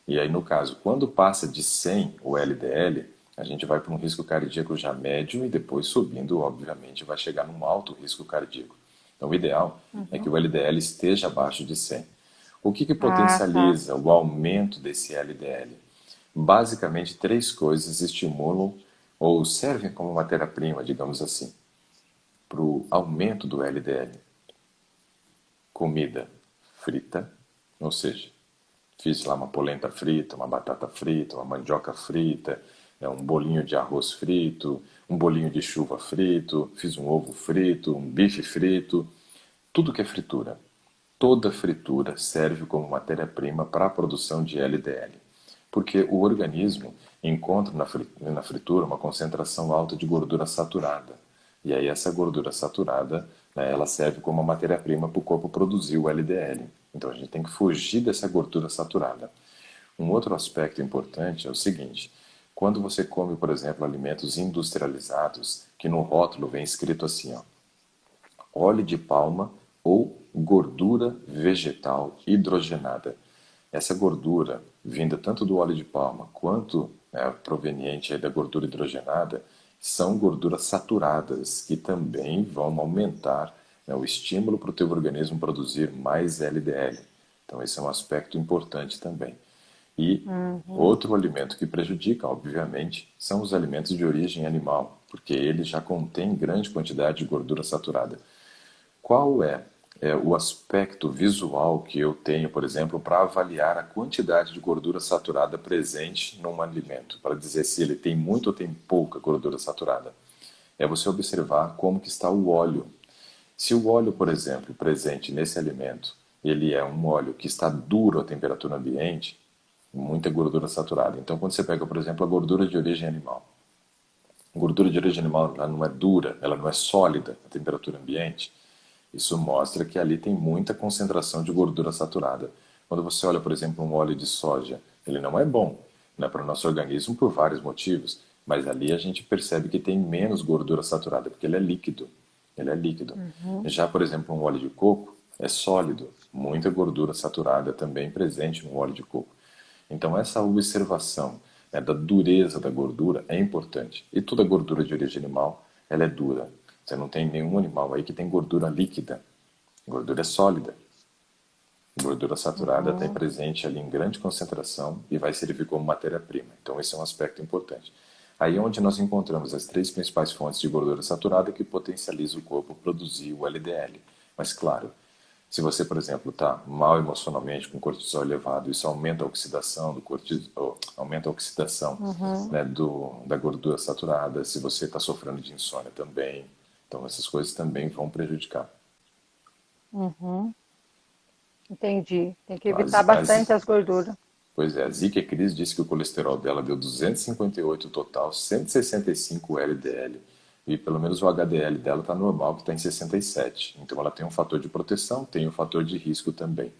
E aí, no caso, quando passa de 100 o LDL, a gente vai para um risco cardíaco já médio e depois subindo, obviamente, vai chegar num alto risco cardíaco. Então, o ideal é que Uhum. o LDL esteja abaixo de 100. O que Ah, tá. potencializa o aumento desse LDL? Basicamente, três coisas estimulam ou servem como matéria-prima, digamos assim, para o aumento do LDL. Comida frita, ou seja, fiz lá uma polenta frita, uma batata frita, uma mandioca frita, um bolinho de arroz frito, um bolinho de chuva frito, fiz um ovo frito, um bife frito, tudo que é fritura. Toda fritura serve como matéria-prima para a produção de LDL, porque o organismo encontra na fritura uma concentração alta de gordura saturada. E aí essa gordura saturada, né, ela serve como matéria-prima para o corpo produzir o LDL. Então a gente tem que fugir dessa gordura saturada. Um outro aspecto importante é o seguinte: Quando você come, por exemplo, alimentos industrializados, que no rótulo vem escrito assim, ó, óleo de palma ou gordura vegetal hidrogenada. Essa gordura, vinda tanto do óleo de palma quanto proveniente aí da gordura hidrogenada, são gorduras saturadas, que também vão aumentar, né, o estímulo para o teu organismo produzir mais LDL. Então, esse é um aspecto importante também. E Uhum. outro alimento que prejudica, obviamente, são os alimentos de origem animal, porque eles já contêm grande quantidade de gordura saturada. Qual é o aspecto visual que eu tenho, por exemplo, para avaliar a quantidade de gordura saturada presente num alimento, para dizer se ele tem muito ou tem pouca gordura saturada? É você observar como que está o óleo. Se o óleo, por exemplo, presente nesse alimento, ele é um óleo que está duro à temperatura ambiente, muita gordura saturada. Então, quando você pega, por exemplo, a gordura de origem animal, a gordura de origem animal ela não é dura, ela não é sólida à temperatura ambiente, isso mostra que ali tem muita concentração de gordura saturada. Quando você olha, por exemplo, um óleo de soja, ele não é bom, né, para o nosso organismo por vários motivos, mas ali a gente percebe que tem menos gordura saturada, porque ele é líquido. Ele é líquido. Uhum. Já, por exemplo, um óleo de coco é sólido, muita gordura saturada também presente no óleo de coco. Então, essa observação, né, da dureza da gordura é importante. E toda gordura de origem animal, ela é dura. Você não tem nenhum animal aí que tem gordura líquida. Gordura é sólida. Gordura saturada está Uhum. presente ali em grande concentração e vai servir como matéria-prima. Então, esse é um aspecto importante. Aí é onde nós encontramos as três principais fontes de gordura saturada que potencializam o corpo a produzir o LDL. Mas, claro, se você, por exemplo, está mal emocionalmente, com cortisol elevado, isso aumenta a oxidação do cortisol, aumenta a oxidação, Uhum. né, da gordura saturada. Se você está sofrendo de insônia também, então essas coisas também vão prejudicar. Uhum. Entendi. Tem que evitar As, bastante as, as gorduras. Pois é, a Zika Cris disse que o colesterol dela deu 258 total, 165 LDL e pelo menos o HDL dela está normal, que está em 67. Então ela tem um fator de proteção, tem um fator de risco também.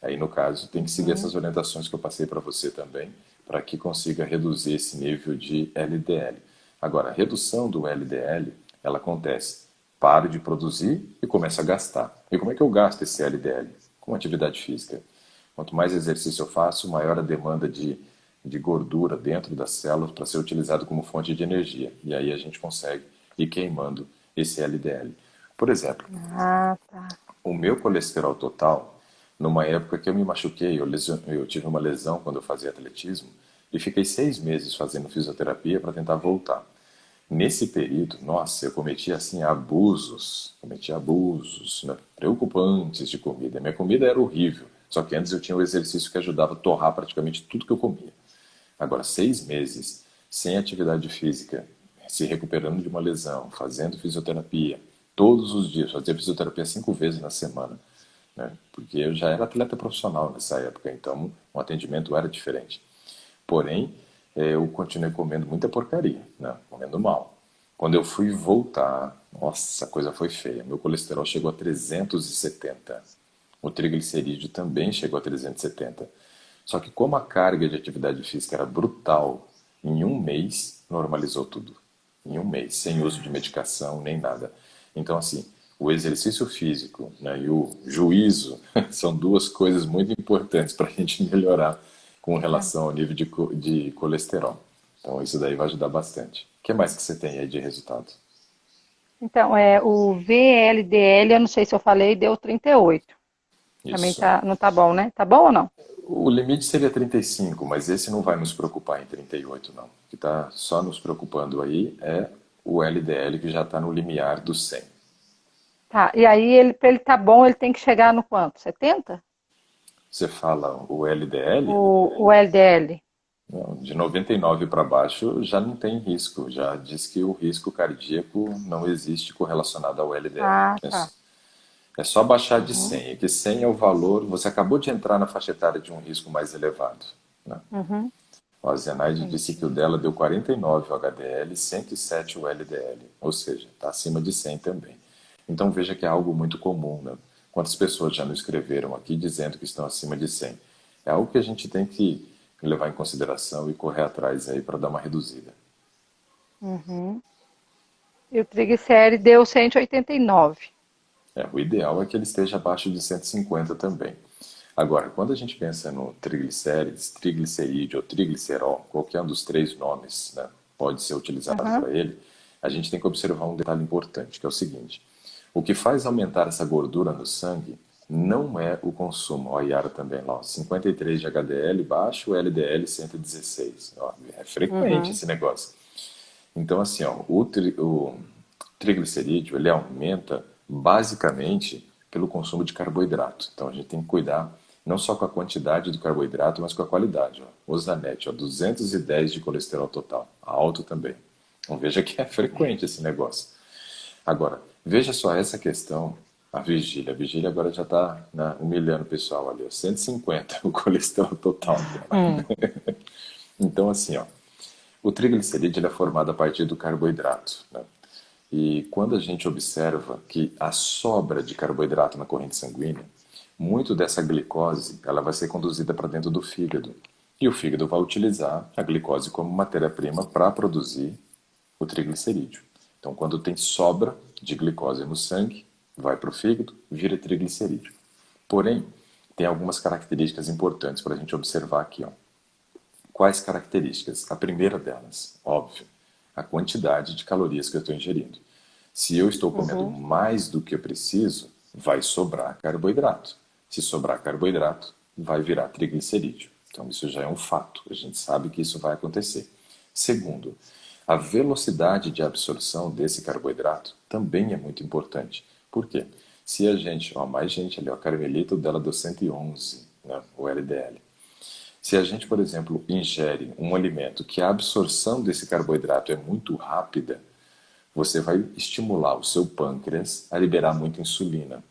Aí no caso tem que seguir Uhum. essas orientações que eu passei para você também, para que consiga reduzir esse nível de LDL. Agora, a redução do LDL, ela acontece, paro de produzir e começa a gastar. E como é que eu gasto esse LDL? Com atividade física. Quanto mais exercício eu faço, maior a demanda de gordura dentro das células para ser utilizado como fonte de energia. E aí a gente consegue ir queimando esse LDL. Por exemplo, Ah, tá. o meu colesterol total, numa época que eu me machuquei, eu tive uma lesão quando eu fazia atletismo e fiquei 6 meses fazendo fisioterapia para tentar voltar. Nesse período, nossa, eu cometi abusos, né, preocupantes de comida. Minha comida era horrível, só que antes eu tinha o exercício que ajudava a torrar praticamente tudo que eu comia. Agora, 6 meses sem atividade física, se recuperando de uma lesão, fazendo fisioterapia, todos os dias, fazia fisioterapia 5 vezes na semana, né? Porque eu já era atleta profissional nessa época, então o atendimento era diferente. Porém, eu continuei comendo muita porcaria, né? Comendo mal. Quando eu fui voltar, nossa, a coisa foi feia. Meu colesterol chegou a 370. O triglicerídeo também chegou a 370. Só que como a carga de atividade física era brutal, em um mês normalizou tudo. Em um mês, sem uso de medicação nem nada. Então, assim, o exercício físico, né, e o juízo são duas coisas muito importantes para a gente melhorar com relação ao nível de colesterol. Então, isso daí vai ajudar bastante. O que mais que você tem aí de resultado? Então, o VLDL, eu não sei se eu falei, deu 38. Também Isso. tá, não tá bom, né? Tá bom ou não? O limite seria 35, mas esse não vai nos preocupar em 38, não. O que está só nos preocupando aí é o LDL que já está no limiar do 100. Tá. E aí, para ele tá bom, ele tem que chegar no quanto? 70? Você fala o LDL, O LDL. de 99 para baixo já não tem risco, já diz que o risco cardíaco não existe correlacionado ao LDL. Ah, tá. É só baixar de Uhum. 100, é que 100 é o valor, você acabou de entrar na faixa etária de um risco mais elevado, né? Uhum. A Zenaide disse que o Entendi. dela deu 49 o HDL, 107 o LDL, ou seja, está acima de 100 também. Então veja que é algo muito comum, né? Quantas pessoas já nos escreveram aqui dizendo que estão acima de 100? É algo que a gente tem que levar em consideração e correr atrás aí para dar uma reduzida. Uhum. E o triglicérides deu 189. O ideal é que ele esteja abaixo de 150 também. Agora, quando a gente pensa no triglicérides, triglicerídeo ou triglicerol, qualquer um dos três nomes, né, pode ser utilizado Uhum. para ele, a gente tem que observar um detalhe importante, que é o seguinte: o que faz aumentar essa gordura no sangue não é o consumo. Ó, a Yara também lá, ó, 53 de HDL baixo, LDL 116. Ó, é frequente Uhum. esse negócio. Então, assim, ó, o triglicerídeo ele aumenta basicamente pelo consumo de carboidrato. Então, a gente tem que cuidar não só com a quantidade do carboidrato, mas com a qualidade. Ó. Osanet, ó, 210 de colesterol total, alto também. Então, veja que é frequente esse negócio. Agora, veja só essa questão, a vigília. A vigília agora já está, né, humilhando o pessoal ali, ó, 150 o colesterol total dela. Hum. Então, assim, ó, o triglicerídeo ele é formado a partir do carboidrato, né? E quando a gente observa que a sobra de carboidrato na corrente sanguínea, muito dessa glicose ela vai ser conduzida para dentro do fígado. E o fígado vai utilizar a glicose como matéria-prima para produzir o triglicerídeo. Então, quando tem sobra de glicose no sangue, vai para o fígado, vira triglicerídeo. Porém, tem algumas características importantes para a gente observar aqui, ó. Quais características? A primeira delas, óbvio, a quantidade de calorias que eu estou ingerindo. Se eu estou comendo Uhum. mais do que eu preciso, vai sobrar carboidrato. Se sobrar carboidrato, vai virar triglicerídeo. Então, isso já é um fato. A gente sabe que isso vai acontecer. Segundo, a velocidade de absorção desse carboidrato também é muito importante. Por quê? Se a gente, ó, mais gente ali, ó, a Carmelita, o dela deu 111, né, o LDL. Se a gente, por exemplo, ingere um alimento que a absorção desse carboidrato é muito rápida, você vai estimular o seu pâncreas a liberar muita insulina.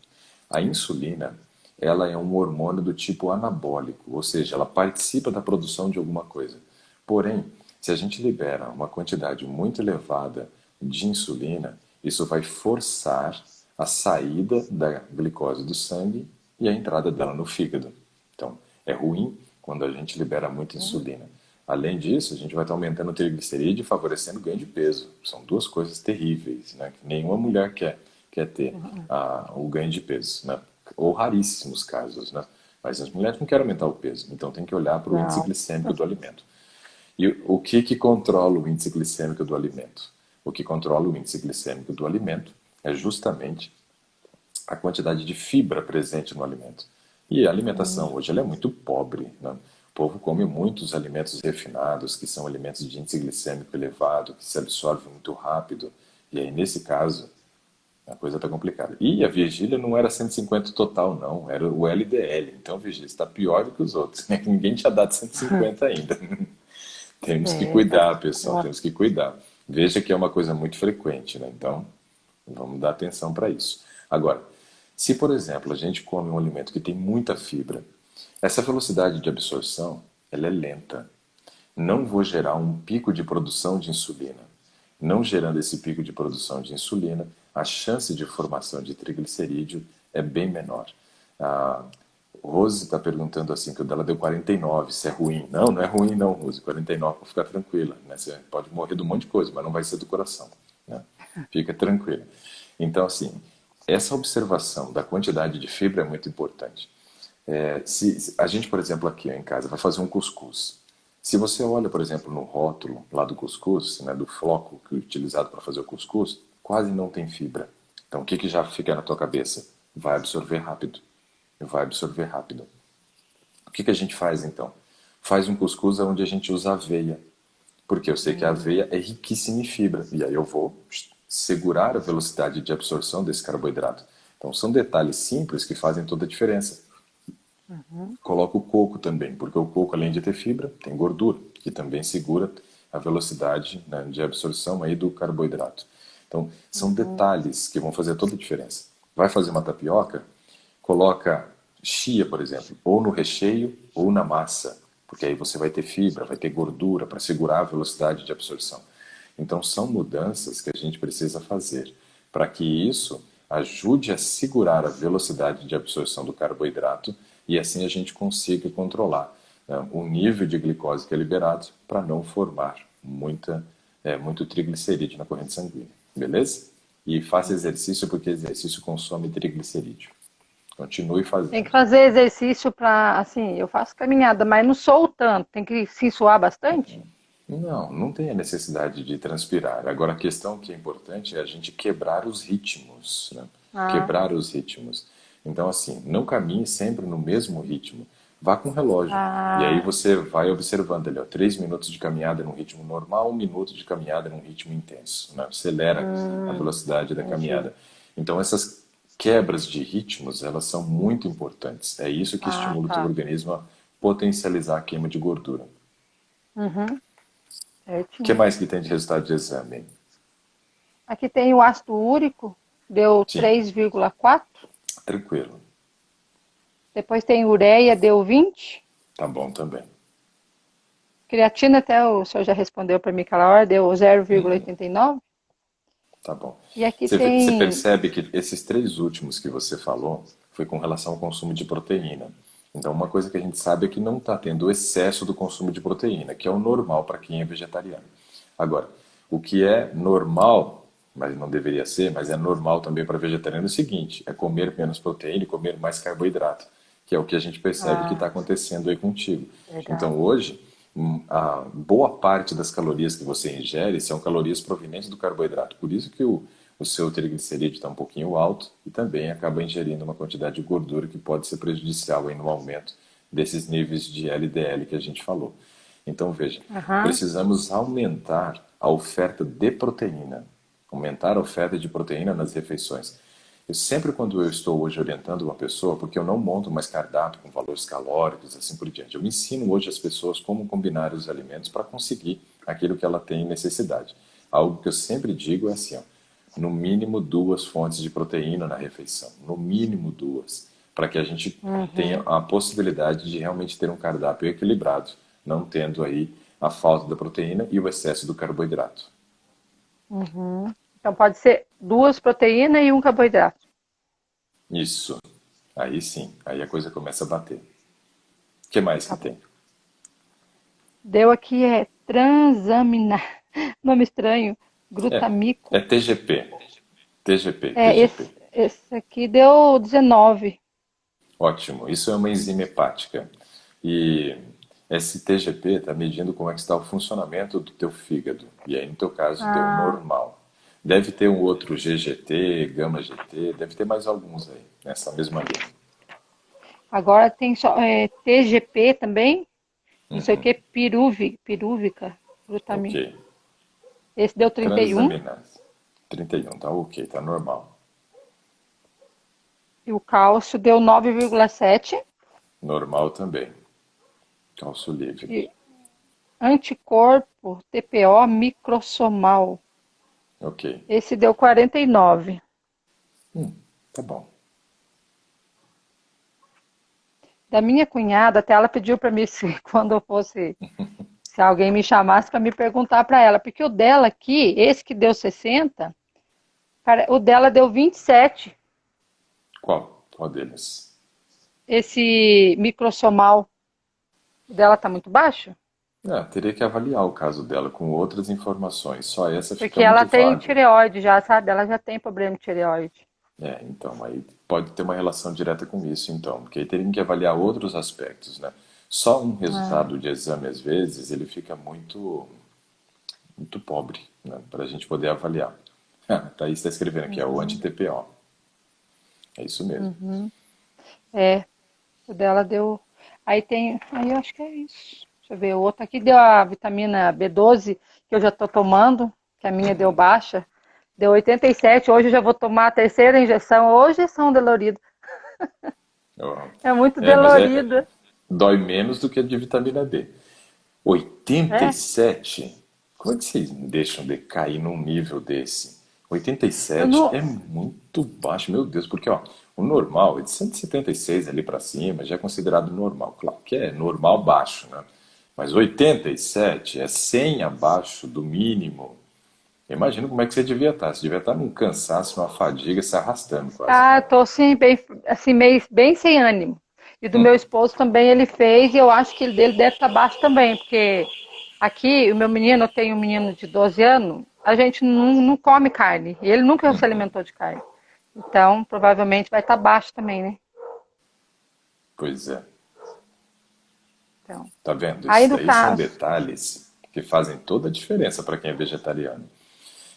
A insulina, ela é um hormônio do tipo anabólico, ou seja, ela participa da produção de alguma coisa. Porém, se a gente libera uma quantidade muito elevada de insulina, isso vai forçar a saída da glicose do sangue e a entrada dela no fígado. Então, é ruim quando a gente libera muita insulina. Além disso, a gente vai estar aumentando o triglicerídeo e favorecendo o ganho de peso. São duas coisas terríveis, né? Que nenhuma mulher quer ter o ganho de peso, né? Ou raríssimos casos, né? Mas as mulheres não querem aumentar o peso, então tem que olhar para o índice Não. glicêmico do alimento. E o que controla o índice glicêmico do alimento? O que controla o índice glicêmico do alimento é justamente a quantidade de fibra presente no alimento. E a alimentação hoje ela é muito pobre, né? O povo come muitos alimentos refinados, que são alimentos de índice glicêmico elevado, que se absorvem muito rápido. E aí, nesse caso, a coisa está complicada. E a vigília não era 150 total, não. Era o LDL. Então, a vigília está pior do que os outros, né? Ninguém tinha dado 150 ainda. Temos que É, tá. cuidar, pessoal. Ó. Temos que cuidar. Veja que é uma coisa muito frequente, né? Então, vamos dar atenção para isso. Agora, se, por exemplo, a gente come um alimento que tem muita fibra, essa velocidade de absorção ela é lenta. Não vou gerar um pico de produção de insulina. Não gerando esse pico de produção de insulina, a chance de formação de triglicerídeo é bem menor. A Rose está perguntando assim, que o dela deu 49, se é ruim. Não, não é ruim não, Rose. 49 para ficar tranquila. Né? Você pode morrer de um monte de coisa, mas não vai ser do coração. Né? Fica tranquila. Então, assim, essa observação da quantidade de fibra é muito importante. Se a gente, por exemplo, aqui em casa vai fazer um cuscuz. Se você olha, por exemplo, no rótulo lá do cuscuz, né, do floco que é utilizado para fazer o cuscuz, quase não tem fibra. Então, o que já fica na tua cabeça? Vai absorver rápido. Vai absorver rápido. O que a gente faz, então? Faz um cuscuz onde a gente usa aveia. Porque eu sei que a aveia é riquíssima em fibra. E aí eu vou segurar a velocidade de absorção desse carboidrato. Então, são detalhes simples que fazem toda a diferença. Uhum. Coloco o coco também, porque o coco, além de ter fibra, tem gordura, que também segura a velocidade, né, de absorção aí do carboidrato. Então, são Uhum. detalhes que vão fazer toda a diferença. Vai fazer uma tapioca, coloca chia, por exemplo, ou no recheio ou na massa, porque aí você vai ter fibra, vai ter gordura para segurar a velocidade de absorção. Então, são mudanças que a gente precisa fazer para que isso ajude a segurar a velocidade de absorção do carboidrato e assim a gente consiga controlar né, o nível de glicose que é liberado para não formar muito triglicerídeo na corrente sanguínea. Beleza? E faça exercício porque exercício consome triglicerídeo. Continue Tem que fazendo. fazer exercício para, assim, eu faço caminhada, mas não sou tanto. Tem que se suar bastante? Não, não tem a necessidade de transpirar. Agora, a questão que é importante é a gente quebrar os ritmos, né? Ah, Quebrar os ritmos. Então, assim, não caminhe sempre no mesmo ritmo. Vá com o relógio. E aí ah, você vai observando ali, ó, 3 minutos de caminhada num ritmo normal, 1 minuto de caminhada num ritmo intenso, né? Acelera a velocidade da entendi. caminhada. Então, essas quebras de ritmos, elas são muito importantes. É isso que Ah, estimula o teu tá. organismo a potencializar a queima de gordura. Uhum, O que certinho. mais que tem de resultado de exame? Aqui tem o ácido úrico, deu Sim, 3,4. tranquilo. Depois tem ureia, deu 20. Tá bom também. Creatina, até o senhor já respondeu para mim aquela hora, deu 0,89. Tá bom. E aqui Você tem. percebe que esses três últimos que você falou foi com relação ao consumo de proteína. Então, uma coisa que a gente sabe é que não está tendo excesso do consumo de proteína, que é o normal para quem é vegetariano. Agora, o que é normal, mas não deveria ser, mas é normal também para vegetariano é o seguinte, é comer menos proteína e comer mais carboidrato, que é o que a gente percebe que está Ah, acontecendo aí contigo. verdade. Então, hoje, a boa parte das calorias que você ingere são calorias provenientes do carboidrato. Por isso que o seu triglicerídeo está um pouquinho alto e também acaba ingerindo uma quantidade de gordura que pode ser prejudicial aí no aumento desses níveis de LDL que a gente falou. Então, veja, Aham. precisamos aumentar a oferta de proteína, aumentar a oferta de proteína nas refeições. Eu sempre, quando eu estou hoje orientando uma pessoa, porque eu não monto mais cardápio com valores calóricos, assim por diante, eu ensino hoje as pessoas como combinar os alimentos para conseguir aquilo que ela tem necessidade. Algo que eu sempre digo é assim, ó, no mínimo 2 fontes de proteína na refeição, no mínimo 2, para que a gente tenha Uhum. a possibilidade de realmente ter um cardápio equilibrado, não tendo aí a falta da proteína e o excesso do carboidrato. Uhum. Então pode ser duas proteínas e um carboidrato. Isso. Aí sim, aí a coisa começa a bater. O que mais que Tá bom. tem? Deu aqui é transaminases. Nome estranho. É Glutamico. TGP. TGP, É, TGP. esse aqui deu 19. Ótimo. Isso é uma enzima hepática. E esse TGP está medindo como é que está o funcionamento do teu fígado. E aí, no teu caso, deu Ah, normal. Deve ter um outro GGT, gama GT, deve ter mais alguns aí, nessa mesma linha. agora tem só TGP também. Não sei o que, pirúvica, Ok. glutamina. Esse deu 31. Transaminase. 31, tá ok, tá normal. E o cálcio deu 9,7. Normal também. Cálcio livre. E anticorpo TPO microsomal. Ok. Esse deu 49. Tá bom. Da minha cunhada, até ela pediu para mim se quando eu fosse, se alguém me chamasse para me perguntar para ela, porque o dela aqui, esse que deu 60, o dela deu 27. Qual? Qual deles? Esse microsomal, o dela tá muito baixo, Ah, teria que avaliar o caso dela com outras informações. Só essa fica porque ela muito tem vago. tireoide já, sabe? Ela já tem problema de tireoide. É, então, aí pode ter uma relação direta com isso, então, porque aí teriam que avaliar outros aspectos, né? Só um Ah, resultado de exame, às vezes, ele fica muito pobre, né? Para a gente poder avaliar. Ah, tá aí está escrevendo aqui, é o anti-TPO. É isso mesmo. é, o dela deu. Aí tem. Aí eu acho que é isso. Deixa eu ver. O outro aqui deu a vitamina B12, que eu já tô tomando, que a minha deu baixa. Deu 87. Hoje eu já vou tomar a terceira injeção. Hoje são dolorido. Ó, É muito mas dolorida. dói menos do que a de vitamina D. Oitenta e É. sete. Como é que vocês deixam de cair num nível desse? Oitenta e Eu sete não. é muito baixo, meu Deus, porque ó, o normal é de 176 ali para cima, já é considerado normal. Claro que é normal baixo, né? Mas 87 é 100 abaixo do mínimo. Imagina como é que você devia estar. Você devia estar num cansaço, numa fadiga, se arrastando quase, Ah, né? tô assim, bem, assim, meio, bem sem ânimo. E do meu esposo também ele fez, e eu acho que ele dele deve estar baixo também, porque aqui o meu menino, eu tenho um menino de 12 anos, a gente não come carne. E ele nunca se Uhum. alimentou de carne. Então, provavelmente vai estar baixo também, né? Pois é. Então, Tá vendo? aí Isso no daí são caso, detalhes que fazem toda a diferença para quem é vegetariano.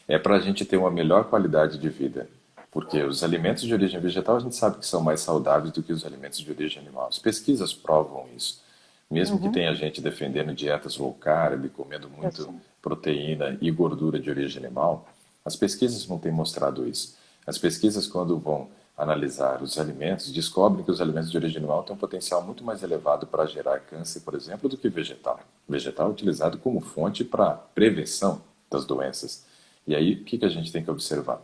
É para a gente ter uma melhor qualidade de vida. Porque os alimentos de origem vegetal a gente sabe que são mais saudáveis do que os alimentos de origem animal. As pesquisas provam isso. Mesmo que uhum, tenha gente defendendo dietas low carb, comendo eu muito sei. proteína e gordura de origem animal, as pesquisas não têm mostrado isso. As pesquisas, quando vão analisar os alimentos, descobrem que os alimentos de origem animal têm um potencial muito mais elevado para gerar câncer, por exemplo, do que vegetal. Vegetal é utilizado como fonte para prevenção das doenças. E aí, o que que a gente tem que observar?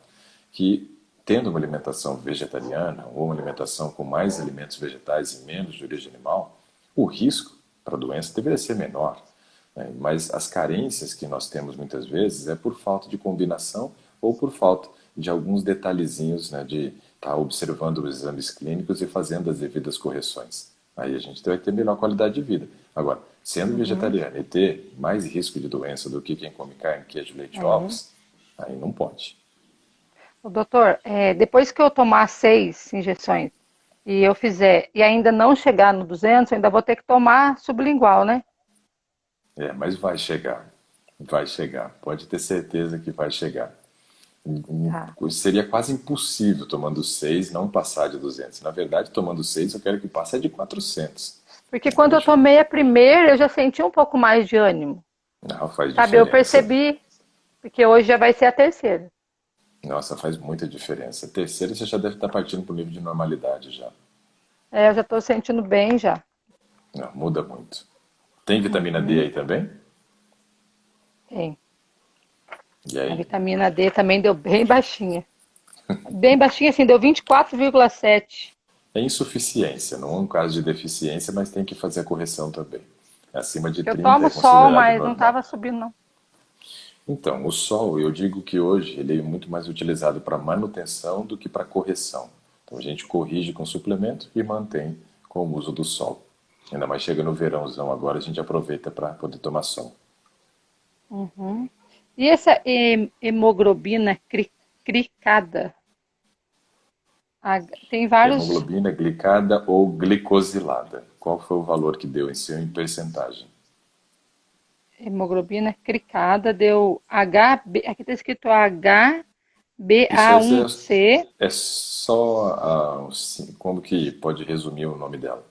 Que tendo uma alimentação vegetariana ou uma alimentação com mais alimentos vegetais e menos de origem animal, o risco para a doença deveria ser menor. Né? Mas as carências que nós temos muitas vezes é por falta de combinação ou por falta de alguns detalhezinhos, né, de estar observando os exames clínicos e fazendo as devidas correções. Aí a gente vai ter melhor qualidade de vida. Agora, sendo Uhum, vegetariano e ter mais risco de doença do que quem come carne, queijo, leite e é. ovos, aí não pode. O doutor, depois que eu tomar 6 injeções e eu fizer e ainda não chegar no 200, eu ainda vou ter que tomar sublingual, né? É, mas vai chegar. Vai chegar. Pode ter certeza que vai chegar. Tá. Seria quase impossível tomando 6 não passar de 200. Na verdade, tomando 6 eu quero que passe de 400. Porque quando eu Entende? tomei a primeira, eu já senti um pouco mais de ânimo. Não, faz Sabe, eu diferença. percebi, porque hoje já vai ser a terceira. Nossa, faz muita diferença. A terceira você já deve estar partindo para o nível de normalidade já. É, eu já estou sentindo bem já. Não, muda muito. Tem vitamina D Uhum, aí também? tem. E A aí? vitamina D também deu bem baixinha. Bem baixinha, assim, deu 24,7. É insuficiência, não é um caso de deficiência, mas tem que fazer a correção também. Acima de Eu 30 tomo é sol, considerado mas não normal. estava subindo, não. Então, o sol, eu digo que hoje ele é muito mais utilizado para manutenção do que para correção. Então, a gente corrige com suplemento e mantém com o uso do sol. Ainda mais chega no verãozão agora, a gente aproveita para poder tomar sol. Uhum. E essa hemoglobina cricada? Tem vários. Hemoglobina glicada ou glicosilada. Qual foi o valor que deu em seu em percentagem? Hemoglobina cricada deu HB. Aqui está escrito Isso aí HbA1c. é só como que pode resumir o nome dela?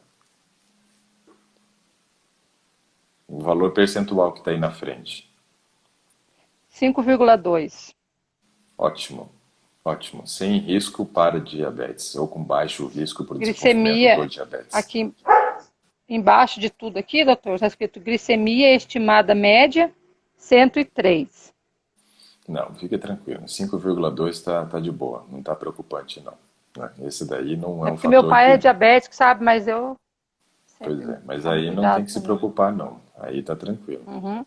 O valor percentual que está aí na frente. 5,2. Ótimo, ótimo. Sem risco para diabetes ou com baixo risco para o desenvolvimento do Glicemia, diabetes. aqui embaixo de tudo aqui, doutor, está escrito glicemia estimada média 103. Não, fique tranquilo. 5,2 tá de boa, não está preocupante não. Né? Esse daí não é É um porque meu fator pai é que. diabético, sabe? Mas eu Pois sempre é, mas tomo aí não tem cuidado que se também. preocupar não. Aí tá tranquilo. Uhum,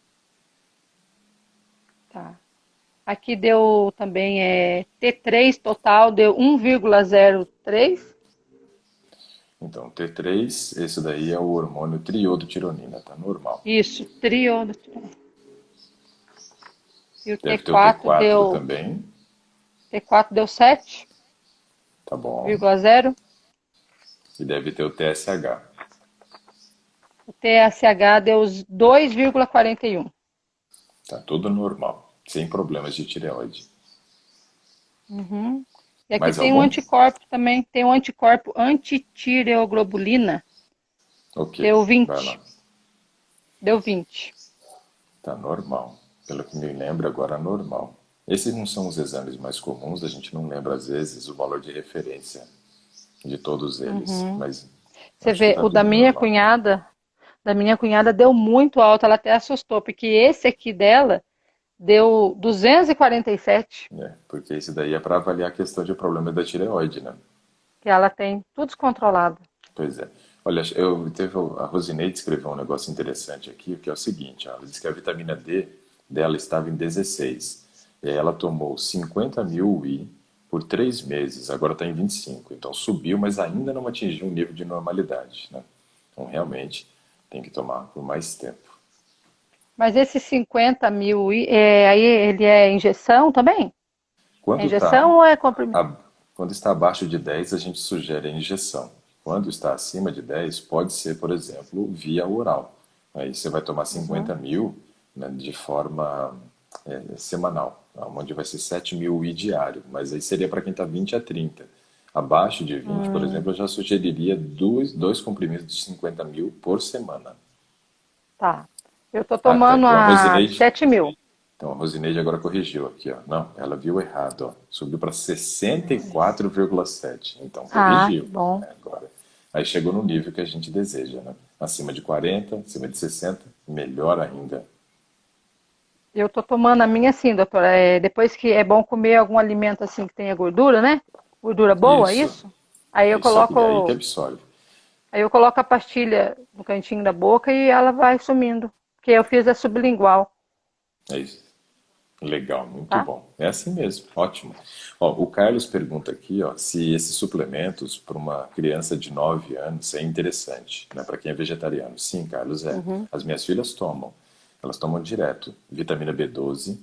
tá. Aqui deu também T3 total, deu 1,03. Então, T3, esse daí é o hormônio triodotironina, tá normal. Isso, trio. E o Deve ter o T4 T4 deu, também, T4 deu tá bom. 7,0. E deve ter o TSH. O TSH deu 2,41. Tá tudo normal, sem problemas de tireoide. Uhum. E aqui Mais tem um algum? anticorpo também, tem um anticorpo antitireoglobulina, Ok, deu vai lá. 20. Deu 20. Tá normal. Pelo que me lembro, agora normal. Esses não são os exames mais comuns, a gente não lembra às vezes o valor de referência de todos eles, Uhum. mas Você acho que vê, tá o tudo normal. da minha cunhada deu muito alto, ela até assustou, porque esse aqui dela deu 247, Né? Porque esse daí é para avaliar a questão de problema da tireoide, né? que ela tem tudo descontrolado. Pois é. Olha, a Rosineide escreveu um negócio interessante aqui, que é o seguinte, ó, ela disse que a vitamina D dela estava em 16. E aí ela tomou 50 mil UI por 3 meses, agora está em 25. Então subiu, mas ainda não atingiu um nível de normalidade, né? Então realmente tem que tomar por mais tempo. Mas esses 50 mil, aí ele é injeção também? É Quando está injeção ou é comprimido? quando está abaixo de 10, a gente sugere a injeção. Quando está acima de 10, pode ser, por exemplo, via oral. Aí você vai tomar 50 Uhum. mil, né, de forma semanal, onde vai ser 7 mil e diário, mas aí seria para quem está 20 a 30. Abaixo de 20, por Hum, exemplo, eu já sugeriria dois comprimidos de 50 mil por semana. tá. Eu tô Até tomando que o a de Rosineide, 7 mil. então a Rosineide agora corrigiu aqui, ó. Não, ela viu errado, ó. Subiu para 64,7. Então Ah, que corrigiu, bom. né, agora. Aí chegou no nível que a gente deseja, né? Acima de 40, acima de 60, melhor ainda. Eu tô tomando a minha assim, doutora. Depois que é bom comer algum alimento assim que tenha gordura, né? Gordura boa, Isso, isso? Aí é eu isso aí, é aí que coloco, absorve. aí eu coloco a pastilha no cantinho da boca e ela vai sumindo. Porque eu fiz a sublingual, É isso. Legal, muito tá? bom. É assim mesmo, ótimo. Ó, o Carlos pergunta aqui, ó, se esses suplementos para uma criança de 9 anos é interessante, né, para quem é vegetariano. Sim, Carlos, é. Uhum. As minhas filhas tomam. Elas tomam direto vitamina B12,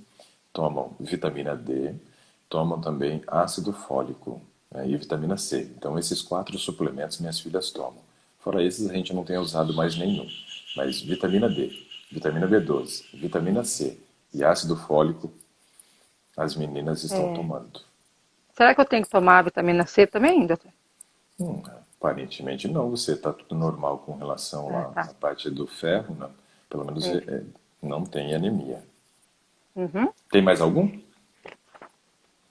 tomam vitamina D, tomam também ácido fólico, né, e vitamina C. Então, esses 4 suplementos minhas filhas tomam. Fora esses, a gente não tem usado mais nenhum. Mas vitamina D, vitamina B12, vitamina C e ácido fólico, as meninas estão É. tomando. Será que eu tenho que tomar a vitamina C também, doutor? Aparentemente não, você está tudo normal com relação Ah, lá tá. à parte do ferro, né? Pelo menos É. não tem anemia. Uhum. Tem mais algum?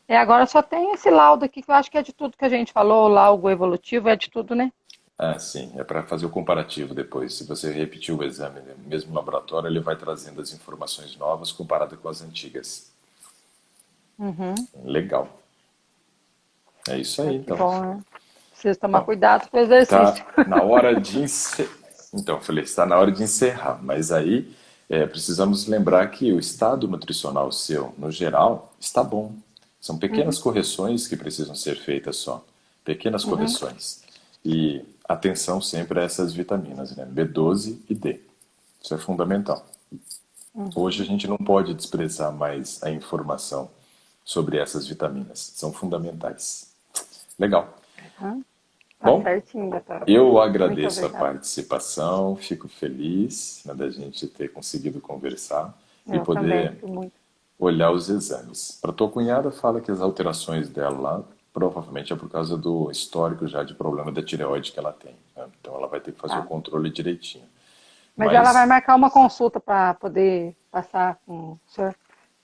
Agora só tem esse laudo aqui que eu acho que é de tudo que a gente falou, o laudo evolutivo é de tudo, né? Ah, sim, é para fazer o comparativo depois. Se você repetir o exame no mesmo laboratório, ele vai trazendo as informações novas comparado com as antigas. Uhum. Legal. É isso aí, Ai, que então. bom, né? Preciso tomar Bom, cuidado com o tá exercício. na hora de encerrar. Então, eu falei, está na hora de encerrar, mas aí precisamos lembrar que o estado nutricional seu, no geral, está bom. São pequenas Uhum. correções que precisam ser feitas só. Pequenas Uhum. correções. E atenção sempre a essas vitaminas, né? B12 e D. Isso é fundamental. Hoje a Uhum. gente não pode desprezar mais a informação sobre essas vitaminas. São fundamentais. Legal. Uhum. Tá Bom, certinho, doutora. eu Muito agradeço a obrigada. participação, fico feliz, né, da gente ter conseguido conversar e Eu também, poder fico muito. olhar os exames. Para tua cunhada, fala que as alterações dela lá provavelmente é por causa do histórico já de problema da tireoide que ela tem, né? Então ela vai ter que fazer o Tá. controle direitinho. Mas ela vai Mas, marcar uma consulta para poder passar com o senhor.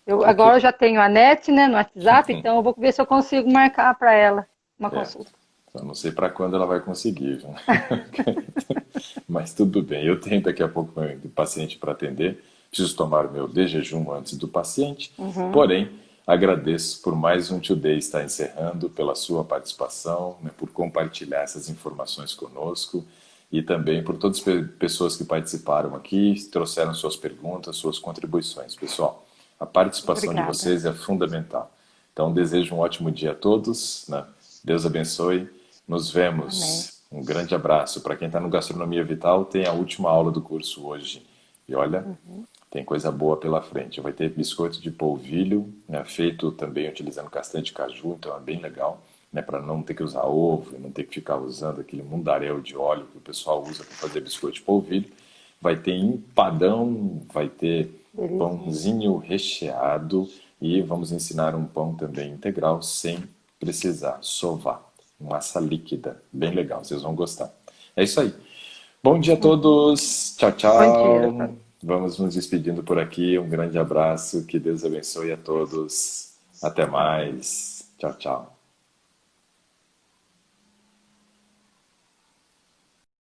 Eu ok. agora eu já tenho a NET, né, no WhatsApp, então eu vou ver se eu consigo marcar para ela uma É, consulta. eu não sei para quando ela vai conseguir, viu? Mas tudo bem, eu tenho daqui a pouco o paciente para atender. Preciso tomar o meu de jejum antes do paciente. Uhum. Porém, agradeço por mais um Today estar encerrando, pela sua participação, né, por compartilhar essas informações conosco e também por todas as pessoas que participaram aqui, trouxeram suas perguntas, suas contribuições. Pessoal, a participação de Obrigada. vocês é fundamental. Então, desejo um ótimo dia a todos, né? Deus abençoe. Nos Amém. vemos. Um grande abraço. Para quem está no Gastronomia Vital, tem a última aula do curso hoje. E olha, Uhum. tem coisa boa pela frente. Vai ter biscoito de polvilho, né, feito também utilizando castanha de caju, então é bem legal, né, para não ter que usar ovo, não ter que ficar usando aquele mundaréu de óleo que o pessoal usa para fazer biscoito de polvilho. Vai ter empadão, vai ter Belezinha. pãozinho recheado e vamos ensinar um pão também integral sem precisar sovar. Massa líquida, bem legal, vocês vão gostar. É isso aí. Bom dia a Uhum. todos. Tchau, Bom dia, tchau. doutora. Vamos nos despedindo por aqui. Um grande abraço. Que Deus abençoe a todos. Até Amém. mais. Tchau, tchau.